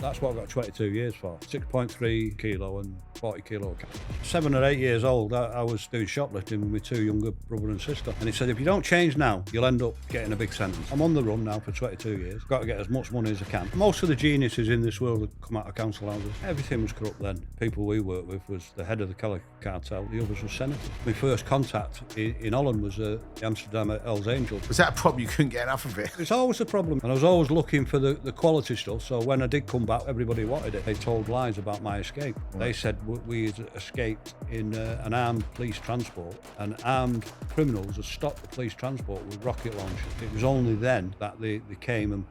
That's what I got 22 years for. 6.3 kilo and 40 kilo. 7 or 8 years old, I was doing shoplifting with my two younger brother and sister. And he said, if you don't change now, you'll end up getting a big sentence. I'm on the run now for 22 years. Got to get as much money as I can. Most of the geniuses in this world have come out of council houses. Everything was corrupt then. People we worked with was the head of the Cali Cartel. The others were senators. My first contact in Holland was the Amsterdam at Hells Angels. Was that a problem? You couldn't get enough of it? It's always a problem. And I was always looking for the quality stuff. So when I did come back, everybody wanted it. They told lies about my escape. Right. They said we had escaped in an armed police transport, and armed criminals had stopped the police transport with rocket launchers. It was only then that they came and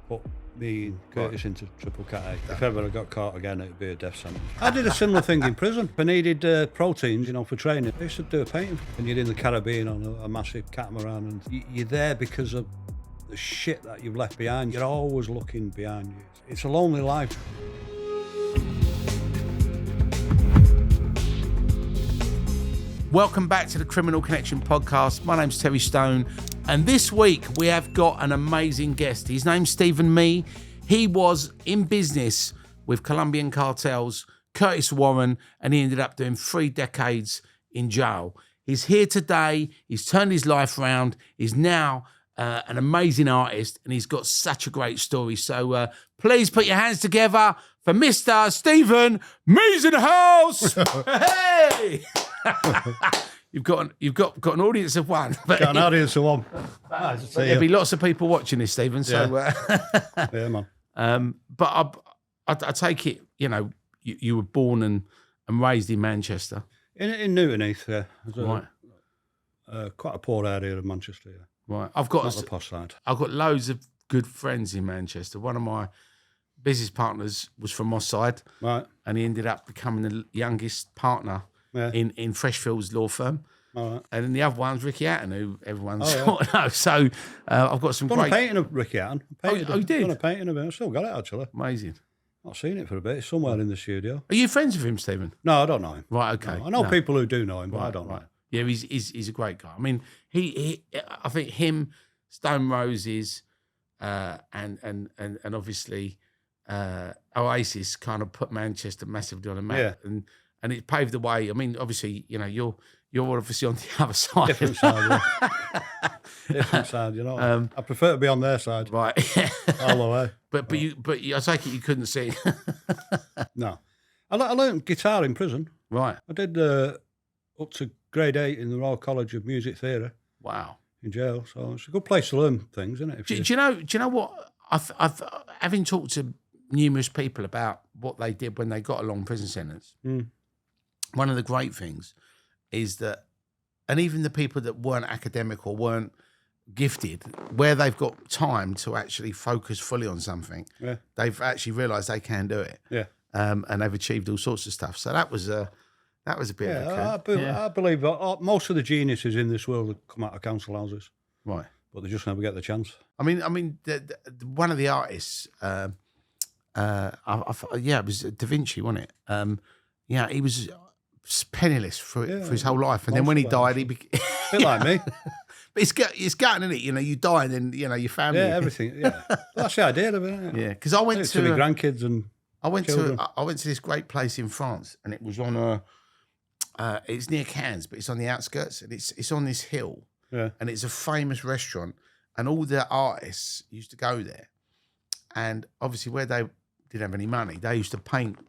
put me and Curtis into triple cat A. If ever I got caught again, it'd be a death sentence. I did a similar thing in prison. If I needed proteins, for training, I used to do a painting. And you're in the Caribbean on a massive catamaran, and you're there because of the shit that you've left behind. You're always looking behind you. It's a lonely life. Welcome back to the Criminal Connection podcast. My name's Terry Stone, and this week we have got an amazing guest. His name's Stephen Mee. He was in business with Colombian cartels, Curtis Warren, and he ended up doing 3 decades in jail. He's here today. He's turned his life around. He's now an amazing artist, and he's got such a great story. So please put your hands together for Mr. Stephen Mee's in the house. Hey! You've got an audience of one. Got an audience of one. There'll be lots of people watching this, Stephen. So yeah, man. But I take it, you were born and raised in Manchester. In Newton Heath, yeah. Right. Quite a poor area of Manchester, yeah. Right. Not the posh side. I've got loads of good friends in Manchester. One of my business partners was from Moss Side. Right. And he ended up becoming the youngest partner in Freshfields law firm. All right. And then the other one's Ricky Hatton, who everyone's sort of knows. So I've got some done great... a painting of Ricky Hatton. You did? Done a painting of him. I've still got it, actually. Amazing. Not seen it for a bit. It's somewhere in the studio. Are you friends with him, Stephen? No, I don't know him. Right, okay. No, I know people who do know him, but I don't know him. Yeah, he's a great guy. I mean, he I think him, Stone Roses, and obviously Oasis kind of put Manchester massively on the map, and it paved the way. I mean, obviously, you're obviously on the other side, different side, different side. I prefer to be on their side, right? All the way. But I take it you couldn't sing. No, I learned guitar in prison. Right. I did up to grade 8 in the Royal College of Music Theatre. Wow. In jail, so it's a good place to learn things, isn't it? Do you know what? I've having talked to numerous people about what they did when they got a long prison sentence. One of the great things is that, and even the people that weren't academic or weren't gifted, where they've got time to actually focus fully on something, they've actually realised they can do it. Yeah. And they've achieved all sorts of stuff. So that was a bit of a coup. I believe most of the geniuses in this world have come out of council houses. Right. But they just never get the chance. I mean, one of the artists, it was Da Vinci, wasn't it? He was penniless for his whole life, and then when he died, he became a bit like me. But it's gutting, isn't it? You die, and then your family. Yeah, everything. Yeah, that's the idea of it. Isn't it? Yeah, because I went to my grandkids and I went children. to this great place in France, and it was on it's near Cannes, but it's on the outskirts, and it's on this hill. Yeah. And it's a famous restaurant, and all the artists used to go there. And obviously, where they didn't have any money, they used to paint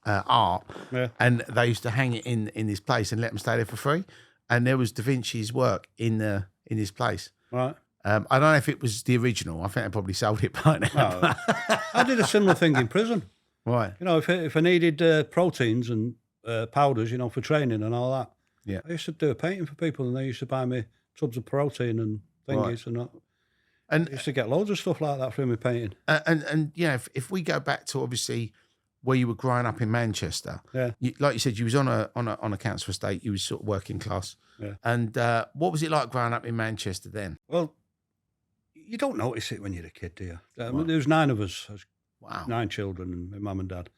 art, and they used to hang it in this place and let them stay there for free. And there was Da Vinci's work in this place. Right. I don't know if it was the original. I think they probably sold it by now. No. I did a similar thing in prison. Right. If I needed proteins and powders, for training and all that, I used to do a painting for people, and they used to buy me tubs of protein and thingies and that. And I used to get loads of stuff like that from my painting. And if we go back to obviously where you were growing up in Manchester, like you said, you was on a council estate, you was sort of working class. Yeah. And what was it like growing up in Manchester then? Well, you don't notice it when you're a kid, do you? There was 9 of us. Wow. 9 children, and my mum and dad.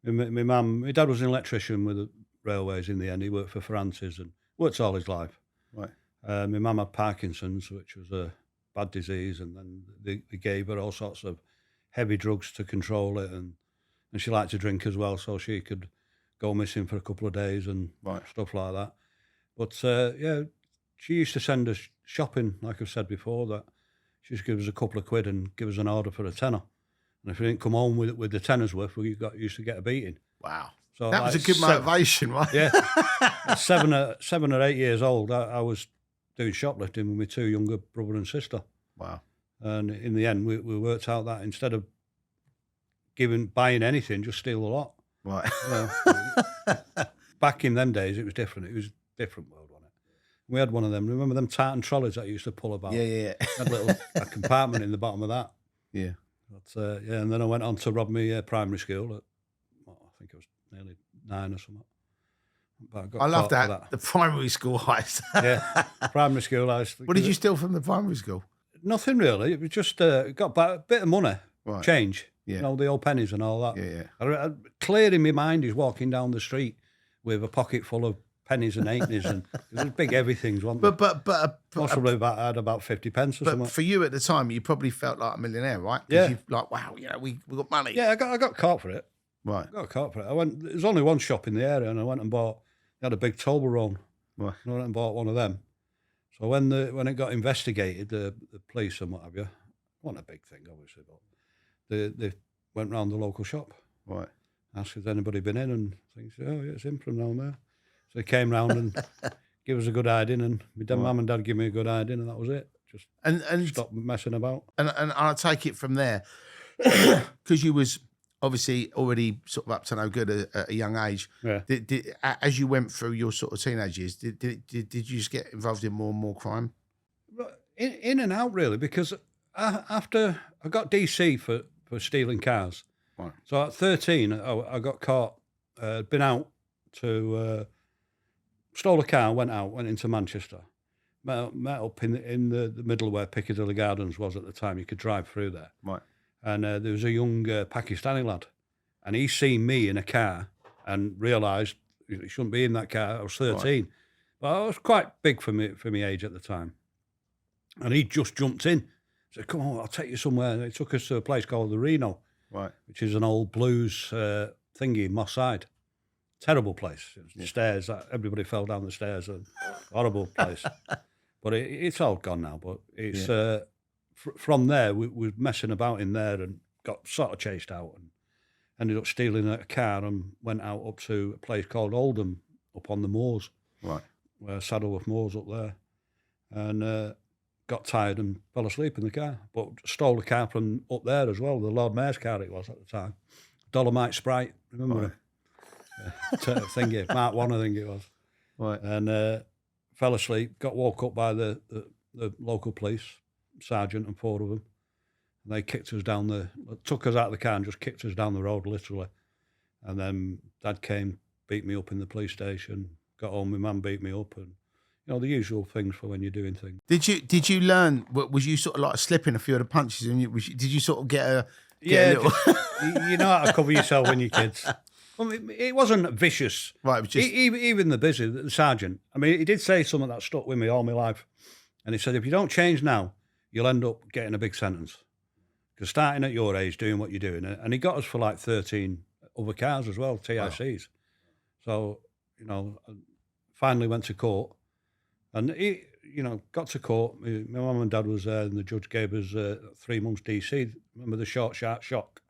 My dad was an electrician with the railways in the end. He worked for Francis and worked all his life. Right. My mum had Parkinson's, which was a bad disease, and then they gave her all sorts of heavy drugs to control it, and and she liked to drink as well, so she could go missing for a couple of days and stuff like that. But yeah, she used to send us shopping, like I've said before, that she used to give us a couple of quid and give us an order for a tenner. And if we didn't come home with the tenner's worth, we used to get a beating. Wow. So that was a good motivation, right? Yeah. 7 or 8 years old, I was doing shoplifting with my 2 younger brother and sister. Wow. And in the end, we worked out that instead of buying anything, just steal a lot. Right. Back in them days, it was different. It was a different world, wasn't it? We had one of them. Remember them tartan trolleys that I used to pull about? Yeah. Had a compartment in the bottom of that. Yeah. But, yeah, and then I went on to rob my primary school at, I think it was nearly 9 or something. I love that. The primary school heist. Yeah, primary school heist. What did you steal from the primary school? Nothing really. It was just got a bit of money, change. Yeah. You know, the old pennies and all that. Yeah. Clear in my mind is walking down the street with a pocket full of pennies and halfpennies, and it was big heavy things, wasn't it? But possibly I had about 50 pence or something. But for you at the time, you probably felt like a millionaire, right? Yeah. You're like, wow, we got money. Yeah, I got caught for it. Right. I got caught for it. There's only one shop in the area, and I went and bought. They had a big Toblerone. Right. And I went and bought one of them. So when it got investigated, the police and what have you, wasn't a big thing obviously, but they went round the local shop. Right. Asked if anybody been in, and things. Oh yeah, it's him from down there. So they came round and give us a good hiding, and my mum and dad gave me a good hiding, and that was it. Just and stop messing about. And I take it from there because you was obviously already sort of up to no good at a young age. Yeah. Did as you went through your sort of teenage years, did you just get involved in more and more crime? In and out really, because after I got DC for stealing cars. Right. So at 13, I got caught. Been out to stole a car, went into Manchester, met up in the middle where Piccadilly Gardens was at the time. You could drive through there. Right. And there was a young Pakistani lad, and he seen me in a car and realised he shouldn't be in that car. I was 13, but I was quite big for my age at the time. And he just jumped in. Said, "Come on, I'll take you somewhere." And he took us to a place called the Reno, right, which is an old blues thingy in Moss Side. Terrible place. Stairs. Everybody fell down the stairs. A horrible place. But it's all gone now. But it's from there we were messing about in there and got sort of chased out and ended up stealing a car and went out up to a place called Oldham up on the moors. Right. Saddleworth Moors up there, and got tired and fell asleep in the car. But stole a car from up there as well. The Lord Mayor's car it was at the time. Dolomite Sprite, remember him? Thingy, Mark 1 I think it was. Right. And fell asleep, got woke up by the local police, sergeant and 4 of them. And they kicked us took us out of the car and just kicked us down the road literally. And then Dad came, beat me up in the police station, got home, my mum beat me up, and you know, the usual things for when you're doing things. Did you learn, was you sort of like slipping a few of the punches and did you sort of get a little... you know how to cover yourself when you're kids. Well, it wasn't vicious. Right, it was just... Even the sergeant, I mean, he did say something that stuck with me all my life. And he said, if you don't change now, you'll end up getting a big sentence. Because starting at your age, doing what you're doing, and he got us for like 13 other cars as well, TICs. Wow. So, you know, finally went to court. And he, you know, got to court. My mum and dad was there, and the judge gave us 3 months DC. Remember the short, sharp shock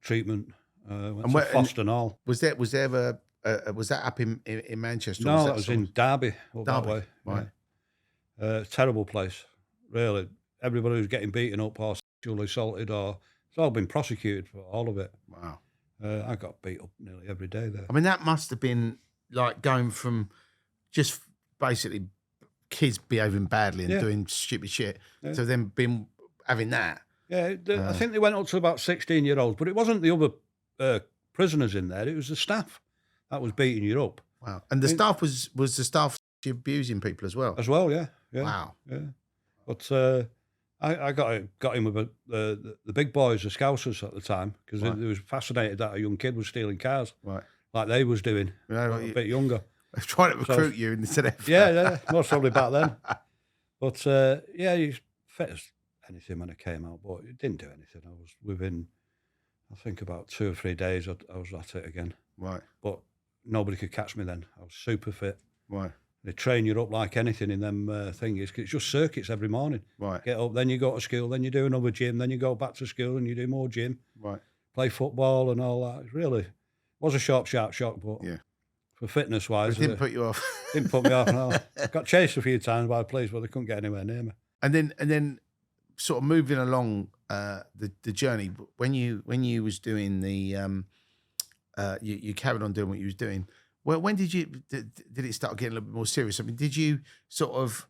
treatment? Went to Foster and all. Was that up in Manchester? No, that was in Derby. That way. Right. Terrible place, really. Everybody was getting beaten up or sexually assaulted, or it's all been prosecuted for all of it. Wow. I got beat up nearly every day there. I mean, that must have been like going from just basically kids behaving badly and doing stupid shit to then having that. Yeah, I think they went up to about 16-year-olds, but it wasn't the other prisoners in there, it was the staff that was beating you up. Wow. And the staff was the staff abusing people as well? As well, yeah. Wow. Yeah. But I got in with the big boys, the Scousers at the time, because they was fascinated that a young kid was stealing cars. Right. Like they was doing, a bit younger. I was trying to recruit you instead of... Yeah, most probably back then. But, you fit as anything when it came out, but it didn't do anything. I was within I think about 2 or 3 days, I was at it again. Right. But nobody could catch me then. I was super fit. Right. They train you up like anything in them thingies. It's just circuits every morning. Right. Get up, then you go to school, then you do another gym, then you go back to school and you do more gym. Right. Play football and all that. It really was a sharp shock, but Yeah. for fitness-wise... It didn't put you off. Didn't put me off, no. Got chased a few times by the police, but they couldn't get anywhere near me. And then sort of moving along the journey, when you was doing the you carried on doing what you was doing. Well, when did it start getting a little bit more serious? I mean, did you sort of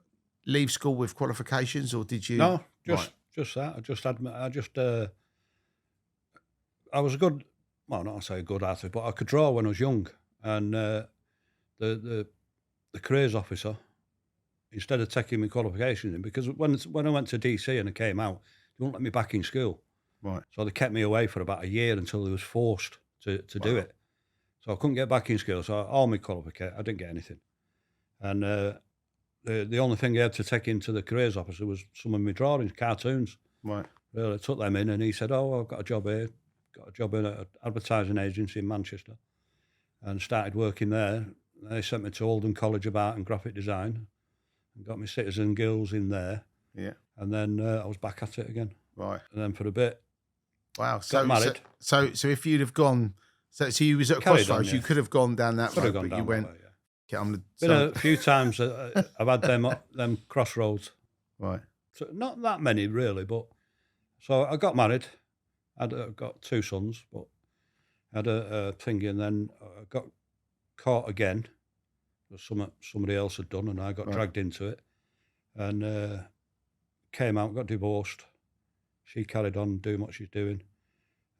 leave school with qualifications, or did you? No, just that. I was a good, well, not to say a good athlete, but I could draw when I was young. And the careers officer, instead of taking my qualifications in, because when I went to DC and I came out, they wouldn't let me back in school. Right. So they kept me away for about a year until I was forced to do it. So I couldn't get back in school. So all my qualifications, I didn't get anything. And the only thing I had to take into the careers officer was some of my drawings, cartoons. Right. Really, I took them in and he said, "Oh, I've got a job here. Got a job in an advertising agency in Manchester." And started working there. They sent me to Oldham College of Art and Graphic Design and got my Citizen Guilds in there. Yeah. And then I was back at it again. Right. And then for a bit, wow. got married. So if you'd have gone, so you was at a crossroads, you could have gone down that road, but you went. Yeah. Been a few times I've had them crossroads. Right. So not that many really, but so I got married. I've got 2 sons, but I had a thingy, and then I got caught again. Somebody else had done, and I got dragged into it, and came out, got divorced. She carried on doing what she's doing,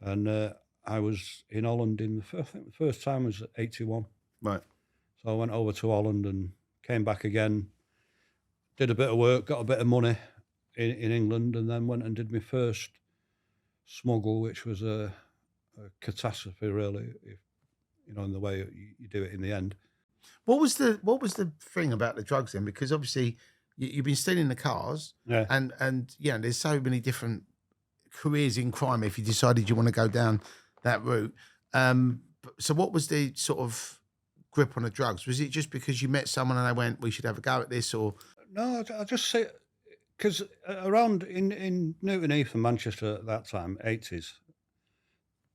and I was in Holland I think the first time was 81. Right. So I went over to Holland and came back again, did a bit of work, got a bit of money in England, and then went and did my first smuggle, which was a catastrophe, really, if, in the way you do it in the end. What was the thing about the drugs then? Because obviously you've been stealing the cars, Yeah. and there's so many different careers in crime if you decided you want to go down that route. So what was the sort of grip on the drugs? Was it just because you met someone and they went, "We should have a go at this," or? No, I just say, because around in Newton Heath and Manchester at that time, 80s,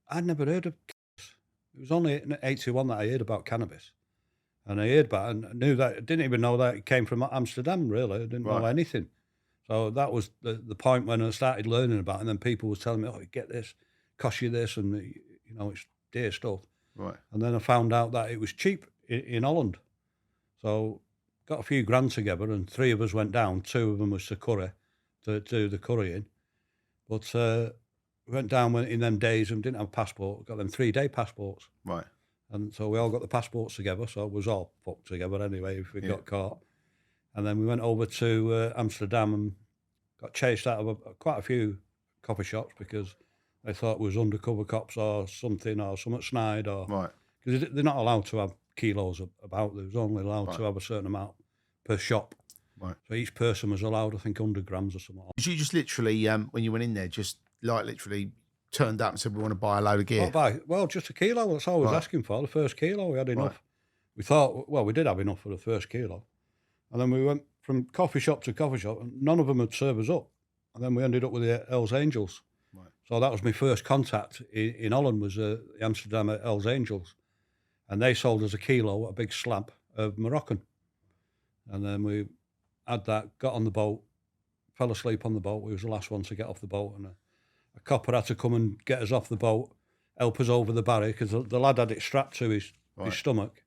I'd never heard of cannabis. It was only in 81 that I heard about cannabis. And I heard about it and I knew that, I didn't even know that it came from Amsterdam, really. I didn't know anything. So that was the point when I started learning about it, and then people was telling me, "Oh, you get this, cost you this," and, it's dear stuff. Right. And then I found out that it was cheap in Holland. So got a few grand together, and 3 of us went down. 2 of them was to Curry, to do the currying. But we went down in them days and didn't have a passport. Got them 3-day passports. Right. And so we all got the passports together. So it was all fucked together anyway if we got caught. And then we went over to Amsterdam and got chased out of quite a few coffee shops because they thought it was undercover cops or something snide. Right. Because they're not allowed to have kilos about. They was only allowed to have a certain amount per shop. Right. So each person was allowed, I think, 100 grams or something. Did you just literally, when you went in there, just literally turned up and said, "We want to buy a load of gear"? Well, just a kilo. That's all I was asking for. The first kilo, we had enough. Right. We thought, well, we did have enough for the first kilo. And then we went from coffee shop to coffee shop, and none of them would serve us up. And then we ended up with the Hells Angels. Right. So that was my first contact in Holland, was the Amsterdam Hells Angels. And they sold us a kilo, a big slab of Moroccan. And then we had that, got on the boat, fell asleep on the boat. We was the last one to get off the boat. And a copper had to come and get us off the boat, help us over the barrier, because the lad had it strapped to his stomach.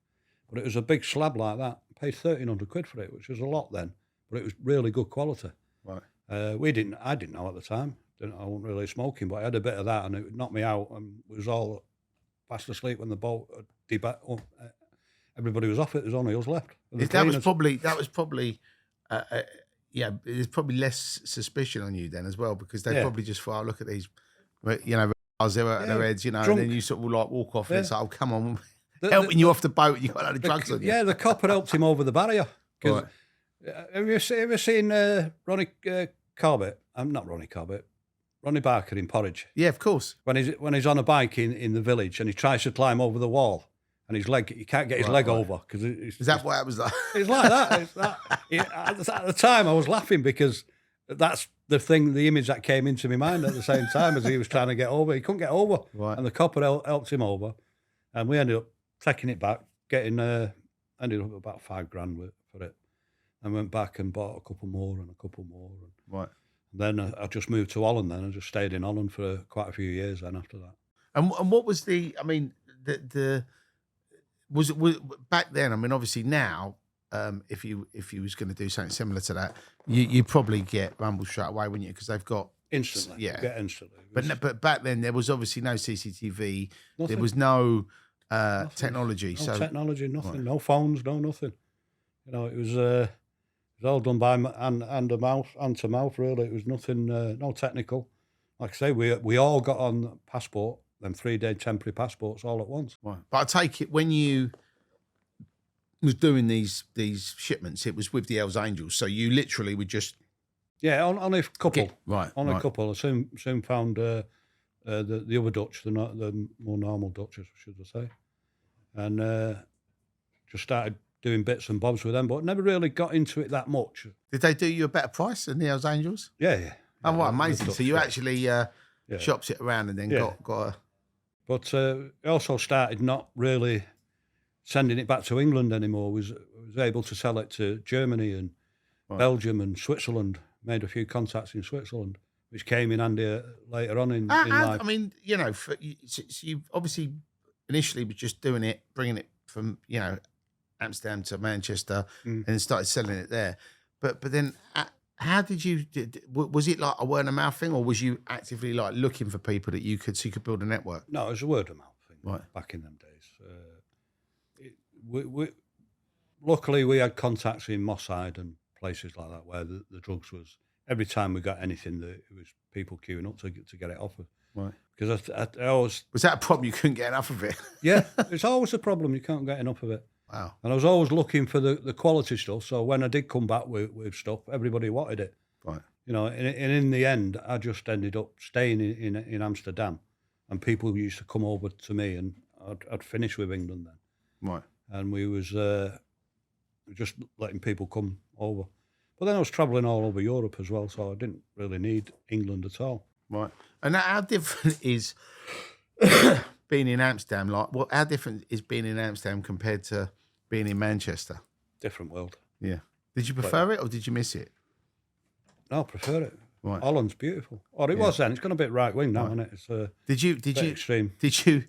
But it was a big slab like that. I paid 1,300 quid for it, which was a lot then. But it was really good quality. Right. I didn't know at the time. I wasn't really smoking, but I had a bit of that and it knocked me out and was all fast asleep when the boat everybody was off it. There was only us left. That was probably there's probably less suspicion on you then as well, because they probably just thought, "Oh, look at these, cars there at their heads, drunk. And then you sort of like walk off and it's like, "Oh, come on." Helping you off the boat, you got a lot of drugs on you. Yeah, the copper helped him over the barrier. Right. Have you ever seen Ronnie Corbett? I'm not Ronnie Corbett. Ronnie Barker in Porridge. Yeah, of course. When he's on a bike in the village and he tries to climb over the wall and he can't get his leg over because is that what it was like? It's like that. It's that. At the time, I was laughing because that's the image that came into my mind at the same time as he was trying to get over. He couldn't get over, and the copper helped him over, and we ended up taking it back, getting ended up about $5,000 for it, and went back and bought a couple more. And Right. Then I just moved to Holland. Then I just stayed in Holland for quite a few years. Then after that, and what was the? I mean, was back then? I mean, obviously now, if you was going to do something similar to that, you probably get rumbled straight away, wouldn't you? Because they've got instantly. Yeah, get instantly. But back then there was obviously no CCTV. Nothing. There was no technology. No technology, nothing. Right. No phones, no nothing. You know, it was all done by hand to mouth. Really, it was nothing. No technical. Like I say, we all got on passport, them 3-day temporary passports all at once. Right. But I take it when you was doing these shipments, it was with the Hells Angels, so you literally would just only a couple. Only a couple. I soon found the other Dutch, the more normal Dutch, should I say, and just started doing bits and bobs with them, but never really got into it that much. Did they do you a better price than the Hells Angels? Yeah. Oh, what amazing! So you actually shopped it around and then got a. But I also started not really sending it back to England anymore. Was able to sell it to Germany and Belgium and Switzerland. Made a few contacts in Switzerland, which came in handy later on in life. I mean, you know, so you obviously initially was just doing it, bringing it from Amsterdam to Manchester, and then started selling it there. But then, how did you? Was it like a word of mouth thing, or was you actively like looking for people that you could build a network? No, it was a word of mouth thing. Right. Back in them days, luckily we had contacts in Mosside and places like that where the drugs was. Every time we got anything, it was people queuing up to get it off of. Right. Because I always was that a problem. You couldn't get enough of it. Yeah, it's always a problem. You can't get enough of it. Wow. And I was always looking for the quality stuff. So when I did come back with stuff, everybody wanted it. Right. You know, and in the end, I just ended up staying in Amsterdam, and people used to come over to me, and I'd finish with England then. Right. And we was just letting people come over. But then I was travelling all over Europe as well, so I didn't really need England at all. Right. And how different is being in Amsterdam? How different is being in Amsterdam compared to being in Manchester? Different world. Yeah. Did you prefer it or did you miss it? No, I prefer it. Right. Holland's beautiful. Or it was then. It's gone a bit right wing now, isn't it? It's did you extreme. Did you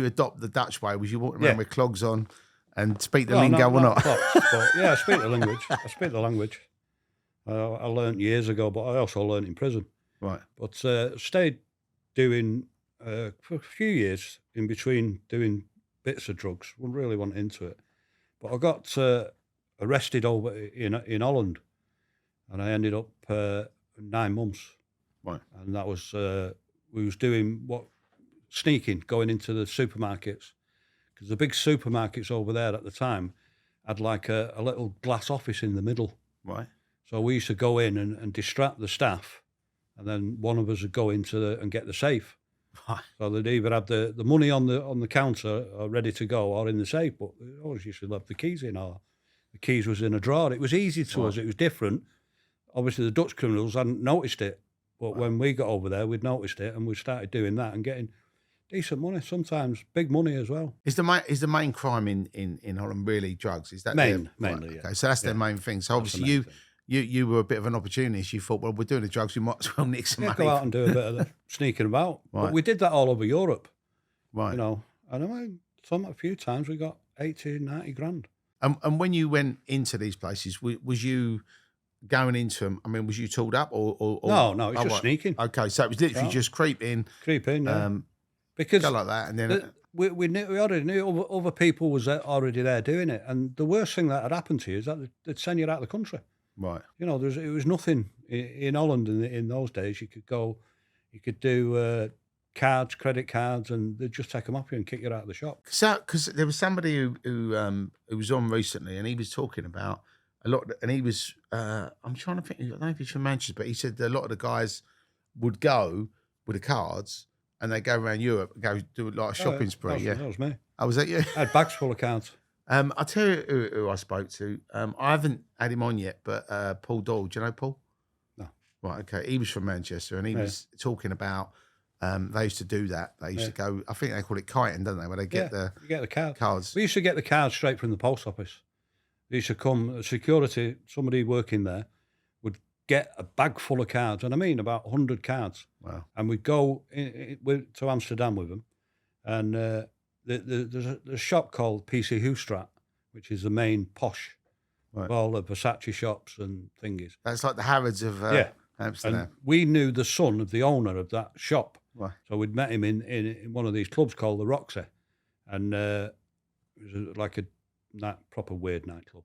adopt the Dutch way? Was you walking around with clogs on and speak the lingo or not? Clocks, but I speak the language. I learnt years ago, but I also learnt in prison. Right. But stayed doing for a few years in between doing bits of drugs. Wouldn't really want into it, but I got arrested over in Holland, and I ended up 9 months. Right. And that was we was doing sneaking, going into the supermarkets, because the big supermarkets over there at the time had like a little glass office in the middle. Right. So we used to go in and distract the staff, and then one of us would go into and get the safe. Right. So they'd either have the money on the counter ready to go or in the safe, but they always used to have the keys in, or the keys was in a drawer. It was easy to us. It was different. Obviously, the Dutch criminals hadn't noticed it, but when we got over there, we'd noticed it, and we started doing that and getting decent money, sometimes big money as well. Is the main crime in Holland really drugs? Is that mainly? Right, okay, so that's their main thing. So obviously you were a bit of an opportunist. You thought, well, we're doing the drugs, we might as well nick some money. Go out and do a bit of the sneaking about. Right. But we did that all over Europe. Right. You know, and I mean, a few times we got 80, 90 grand. And when you went into these places, was you going into them? I mean, was you tooled up or No, it's just sneaking. Okay, so it was literally just creep in. Yeah. Because go like that, and then we already knew other people was already there doing it, and the worst thing that had happened to you is that they'd send you out of the country. Right. You know, it was nothing in Holland in those days. You could go, you could do credit cards, and they'd just take them off you and kick you out of the shop. So, because there was somebody who was on recently, and he was talking about a lot, and he was. I'm trying to think. I don't know if he's from Manchester, but he said that a lot of the guys would go with the cards and they go around Europe and go do like a shopping spree. That was me. Oh, was that you? I had bags full of cards. I'll tell you who I spoke to. I haven't had him on yet, but Paul Doyle. Do you know Paul? No. Right. Okay. He was from Manchester, and he was talking about. They used to do that. They used to go. I think they call it kiting, don't they? Where they get you get the cards. We used to get the cards straight from the post office. They used to come. Security. Somebody working there would get a bag full of cards, and I mean about 100 cards. Wow. And we'd go to Amsterdam with them, and there's a shop called PC Hoestrat, which is the main posh of all the Versace shops and thingies. That's like the Harrods of Amsterdam. And we knew the son of the owner of that shop. Right. So we'd met him in one of these clubs called the Roxy, and it was like a proper weird nightclub.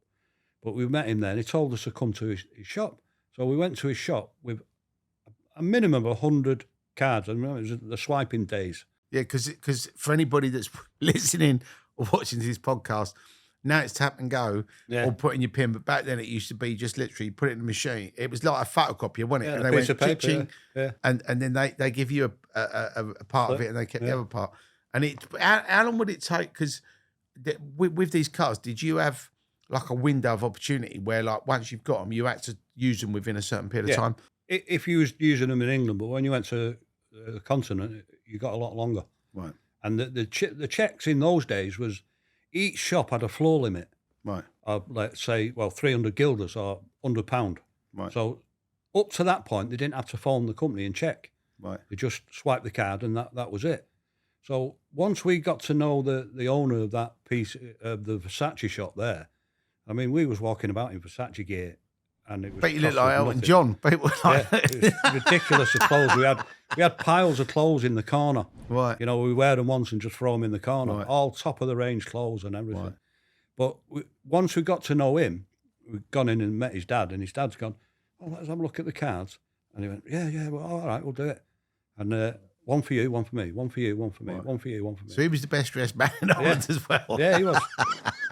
But we met him there, and he told us to come to his shop. So we went to his shop with a minimum of 100 cards. I remember it was the swiping days. Yeah, because for anybody that's listening or watching this podcast, now it's tap and go or put in your pin. But back then it used to be just literally put it in the machine. It was like a photocopier, wasn't it? Yeah, and a they piece went of paper, ching, yeah. and then they give you a part of it and they kept the other part. And how long would it take? Because with these cards, did you have like a window of opportunity where like once you've got them, you had to use them within a certain period of time? If you was using them in England, but when you went to the continent, you got a lot longer. Right. And the checks in those days was each shop had a floor limit. Right. Of, let's say, 300 guilders or £100. Right. So up to that point, they didn't have to phone the company and check. Right. They just swiped the card and that was it. So once we got to know the owner of that piece of the Versace shop there, I mean, we was walking about in Versace gear, and it was. But you look like Elton John. People like it was ridiculous of clothes. We had piles of clothes in the corner. Right. You know, we wear them once and just throw them in the corner. Right. All top of the range clothes and everything. Right. But once we got to know him, we'd gone in and met his dad, and his dad's gone, "Oh, let's have a look at the cards." And he went, "Yeah, well, all right, we'll do it." And one for you, one for me, one for you, one for me, one for you, one for me. So he was the best dressed man in Ireland as well. Yeah, he was.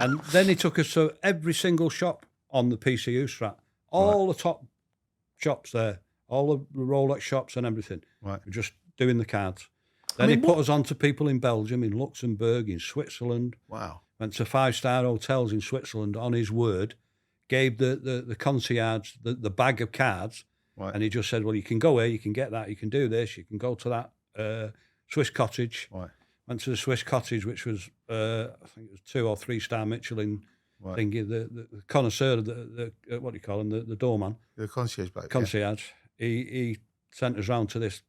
And then he took us to every single shop on the PCU strat, all the top shops there, all the Rolex shops and everything. Right. We're just doing the cards. Then he put us on to people in Belgium, in Luxembourg, in Switzerland. Wow. Went to 5-star hotels in Switzerland on his word, gave the concierge the bag of cards, and he just said, well, you can go here, you can get that, you can do this, you can go to that Swiss cottage. Right. Went to the Swiss cottage, which was, I think it was 2 or 3-star Michelin thingy, the connoisseur, the what do you call him, the doorman. The concierge bloke. Concierge. Yeah. He sent us round to this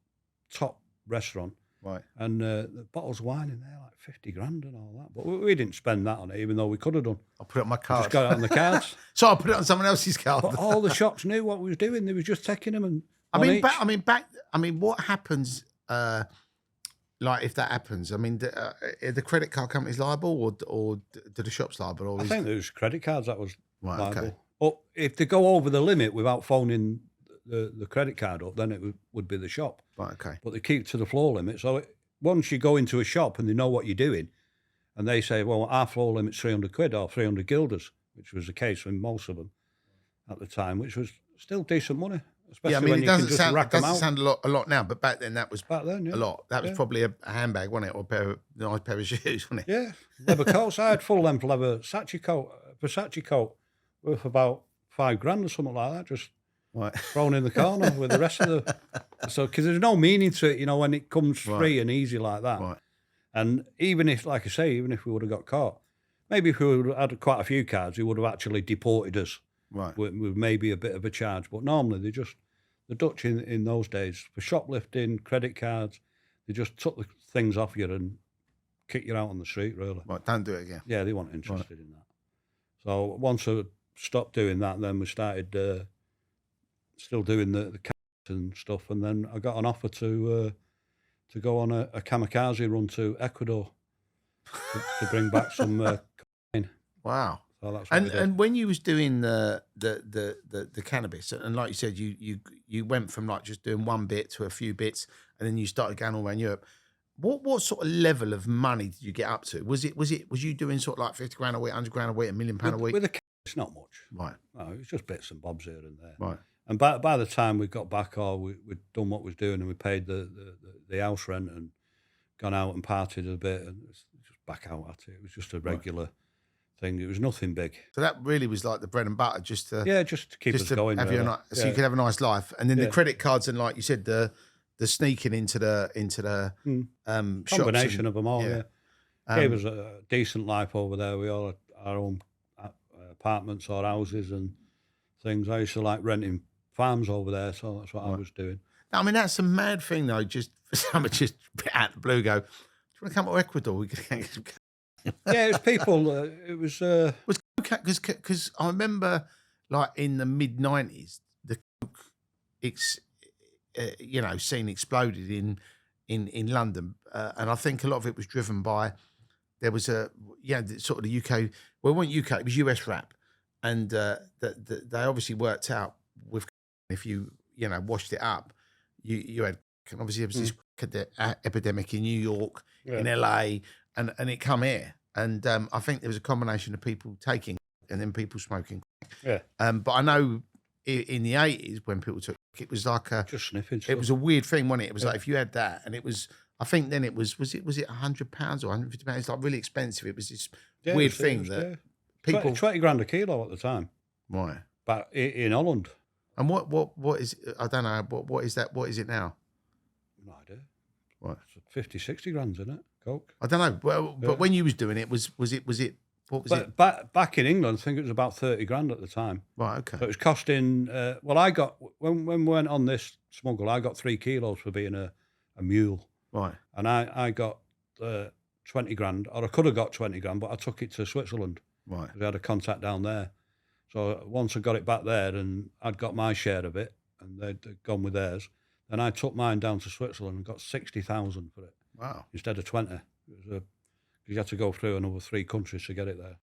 top restaurant. Right. And the bottles of wine in there, like 50 grand and all that. But we didn't spend that on it, even though we could have done. I'll put it on my card. Just got it on the cards. So I'll put it on someone else's card. But all the shops knew what we was doing. They was just taking them and. I mean, what happens? Like if that happens, I mean, are the credit card companies liable, or do the shops liable? Or I think there was credit cards that was liable. Okay. But if they go over the limit without phoning the credit card up, then it would be the shop. Right. Okay. But they keep to the floor limit. So once you go into a shop and they know what you're doing, and they say, well, our floor limit's 300 quid or 300 guilders, which was the case with most of them at the time, which was still decent money. Especially when it you doesn't can just rack them out. sound a lot now, but back then that was a lot. That was probably a handbag, wasn't it, or a nice pair of shoes, wasn't it? Yeah, leather coats. I had full length leather Versace coat worth about $5,000 or something like that, just thrown in the corner with the rest of the. So because there's no meaning to it, you know, when it comes free and easy like that. Right. And even if, like I say, even if we would have got caught, maybe if we would have had quite a few cards, he would have actually deported us. Right. With maybe a bit of a charge. But normally the Dutch in those days, for shoplifting, credit cards, they just took the things off you and kick you out on the street, really. Right, don't do it again. Yeah, they weren't interested in that. So once I stopped doing that, then we started still doing the cards and stuff. And then I got an offer to go on a kamikaze run to Ecuador to bring back some cocaine. Wow. So that's what we did. And when you was doing the cannabis, and like you said, you went from like just doing one bit to a few bits, and then you started going all around Europe. What sort of level of money did you get up to? Was you doing sort of like 50 grand a week, 100 grand a week, £1 million a week? With the It's not much. Right. No, it's just bits and bobs here and there. Right. And by the time we got back, we'd done what we was doing, and we paid the house rent and gone out and partied a bit, and it's just back out at it. It was just a regular thing. It was nothing big. So that really was like the bread and butter, just to keep us going. Have really. so you could have a nice life, and then the credit cards and, like you said, the sneaking into the shops combination of them all. yeah. Gave us a decent life over there. We all had our own apartments or houses and things. I used to like renting farms over there, so that's what I was doing. I mean, that's a mad thing, though. Just for someone just out of the blue go, do you want to come to Ecuador? We can get some. Yeah, it was people. It was because I remember, like in the mid-90s, the coke, scene exploded in London, and I think a lot of it was driven by there was sort of the UK. Well, it wasn't UK; it was US rap, and they obviously worked out with if you washed it up, you had, and obviously there was this epidemic in New York, in LA, and it come here. And I think there was a combination of people taking and then people smoking. Yeah. But I know in the 80s when people took it was like just sniffing stuff. It was a weird thing, wasn't it? It was like if you had that, and it was, I think then it was it £100 or £150? It's like really expensive. It was this weird thing that people 20 grand a kilo at the time. Right. But in Holland. And what is, I don't know, what is that? What is it now? No idea. What? 50, 60 grand, isn't it? Coke. I don't know. Well, but when you was doing it, was it what was it? Back in England, I think it was about 30 grand at the time. Right, okay. So it was costing, I got, when we went on this smuggle, I got 3 kilos for being a mule. Right. And I got 20 grand, or I could have got 20 grand, but I took it to Switzerland. Right. Because I had a contact down there. So once I got it back there and I'd got my share of it and they'd gone with theirs, then I took mine down to Switzerland and got 60,000 for it. Wow. Instead of 20. It was you had to go through another 3 countries to get it there.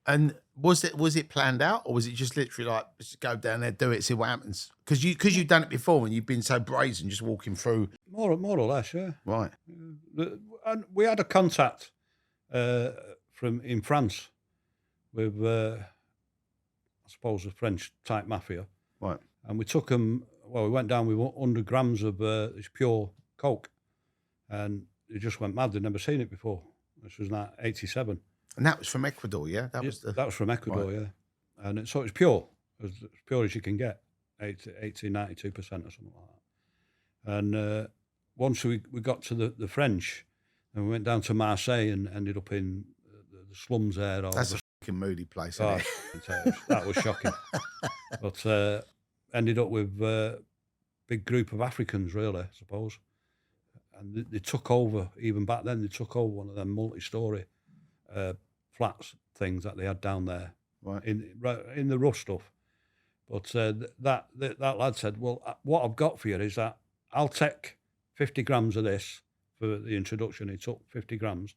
And was it planned out, or was it just literally like, just go down there, do it, see what happens? Because you've done it before and you've been so brazen, just walking through. More or less, yeah. Right. And we had a contact in France with, I suppose, a French type mafia. Right. And we took them. We went down with 100 grams of this pure coke, and they just went mad. They'd never seen it before. This was like 87. And that was from Ecuador, yeah? That was from Ecuador, right. yeah. And so it's pure, as pure as you can get, 92% or something like that. And once we got to the French, and we went down to Marseille and ended up in the slums there. That's a fucking moody place, isn't it? That was shocking. But ended up with a big group of Africans, really, I suppose. And they took over, even back then, they took over one of them multi-storey flats things that they had down there, right. in the rough stuff. But that lad said, well, what I've got for you is that I'll take 50 grams of this for the introduction. He took 50 grams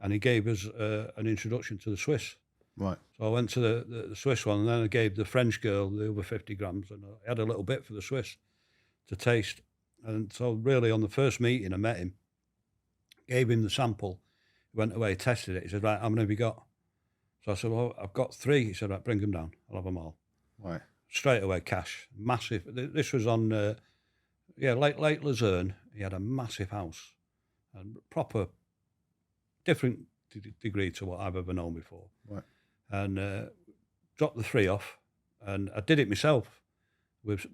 and he gave us an introduction to the Swiss. Right. So I went to the Swiss one, and then I gave the French girl the other 50 grams, and I had a little bit for the Swiss to taste. And so really on the first meeting I met him, gave him the sample, he went away, tested it. He said, right, how many have you got? So I said, well, I've got 3. He said, right, bring them down. I'll have them all. Right. Straight away, cash. Massive. This was on, Lake Luzerne. He had a massive house and proper, different degree to what I've ever known before. Right. And dropped the 3 off. And I did it myself with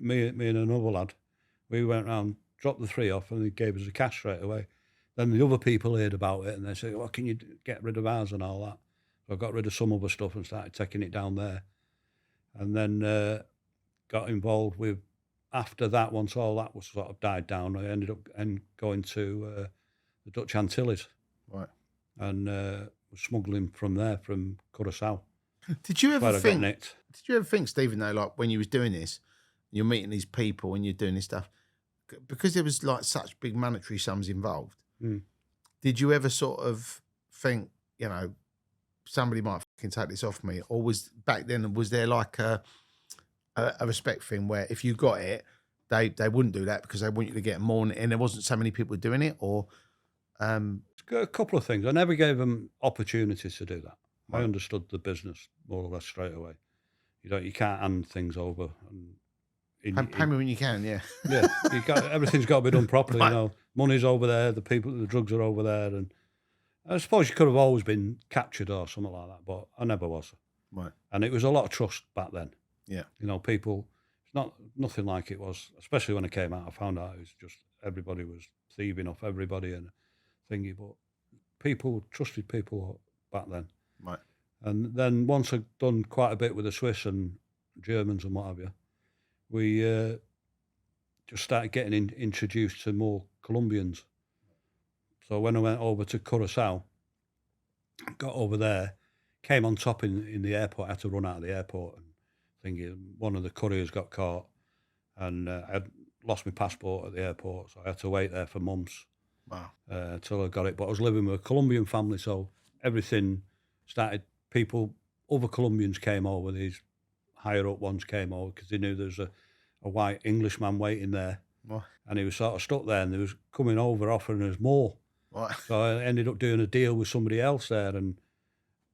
me and another lad. We went round, dropped the 3 off, and he gave us the cash straight away. Then the other people heard about it, and they said, well, can you get rid of ours and all that? So I got rid of some other stuff and started taking it down there. And then got involved with, after that, once all that was sort of died down, I ended up going to the Dutch Antilles. Right. And was smuggling from there, from Curaçao. Did you ever think, Stephen, though, like when you was doing this, you're meeting these people and you're doing this stuff, because there was like such big monetary sums involved, did you ever sort of think, somebody might fucking take this off me? Or was there like a respect thing where if you got it, they wouldn't do that because they want you to get more, and there wasn't so many people doing it? Or a couple of things. I never gave them opportunities to do that. I understood the business more or less straight away. You can't hand things over. And Pay me when you can, yeah. yeah, everything's got to be done properly. Right. Money's over there, the drugs are over there, and I suppose you could have always been captured or something like that, but I never was. Right. And it was a lot of trust back then. Yeah. People, it's nothing like it was, especially when I came out. I found out it was just everybody was thieving off everybody and thingy, but trusted people back then. Right. And then once I'd done quite a bit with the Swiss and Germans and what have you, we just started getting introduced to more Colombians. So when I went over to Curacao, got over there, came on top in the airport. I had to run out of the airport and thinking one of the couriers got caught, and I had lost my passport at the airport, so I had to wait there for months. Wow. Till I got it. But I was living with a Colombian family, so everything started. Other Colombians came over. These higher up ones came over because they knew there was a white Englishman waiting there, and he was sort of stuck there, and they was coming over offering us more. Right. So I ended up doing a deal with somebody else there, and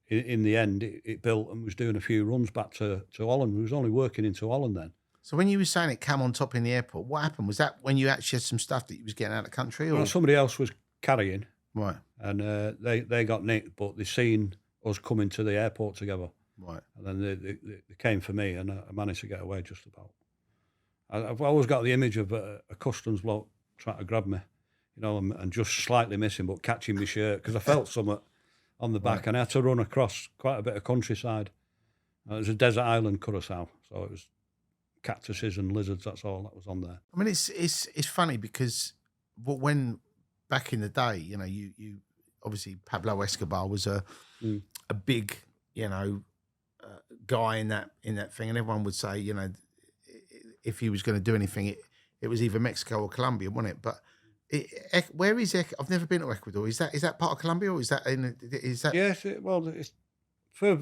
in the end, it built and was doing a few runs back to Holland. We was only working into Holland then. So when you were saying it came on top in the airport, what happened? Was that when you actually had some stuff that you was getting out of the country? Or? Well, somebody else was carrying, Right. and they got nicked, but they seen us coming to the airport together. Right. And then they came for me, and I managed to get away just about. I've always got the image of a customs bloke trying to grab me, and just slightly missing, but catching my shirt because I felt something on the back, Right. and I had to run across quite a bit of countryside. It was a desert island, Curacao, so it was cactuses and lizards. That's all that was on there. I mean, it's funny because when back in the day, you obviously Pablo Escobar was a big, guy in that thing, and everyone would say, if he was going to do anything, it was either Mexico or Colombia, wasn't it? But where is I've never been to Ecuador. Is that part of Colombia, or is that Yes, it's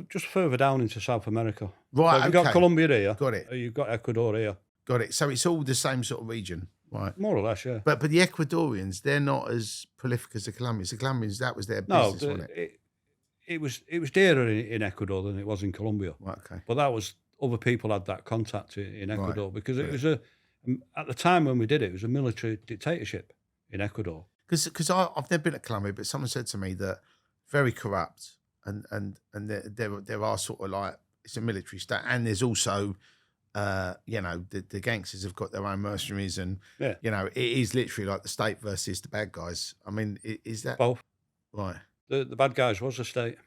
just further down into South America. Right? So you've got Colombia here. Got it. You've got Ecuador here. Got it. So it's all the same sort of region, right? More or less, yeah. But the Ecuadorians, they're not as prolific as the Colombians. The Colombians, that was their business, wasn't it? It was dearer in Ecuador than it was in Colombia. Right, okay. But that was other people had that contact in Ecuador, Right. because it was at the time when we did it was a military dictatorship in Ecuador. Because I've never been to Colombia, but someone said to me that very corrupt, and there are sort of like it's a military state, and there's also the gangsters have got their own mercenaries, and it is literally like the state versus the bad guys. I mean, is that Both? Right? The bad guys was the state.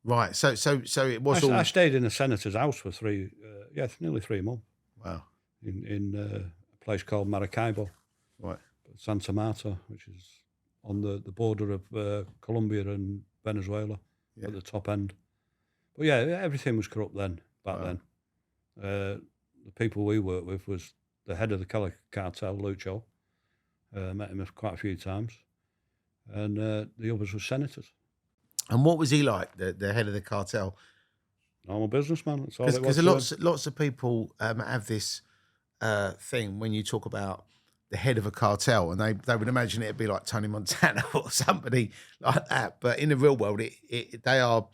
Right. So it was all. I stayed in the senator's house for nearly 3 months. Wow. In a place called Maracaibo, Right. Santa Marta, which is on the border of Colombia and Venezuela, at the top end. But yeah, everything was corrupt then. Back then, the people we worked with was the head of the Cali Cartel, Lucho. Met him quite a few times, and the others were senators. And what was he like, the head of the cartel? Normal businessman. That's all it was. Because lots of people have this thing when you talk about the head of a cartel, and they would imagine it'd be like Tony Montana or somebody like that. But in the real world, they are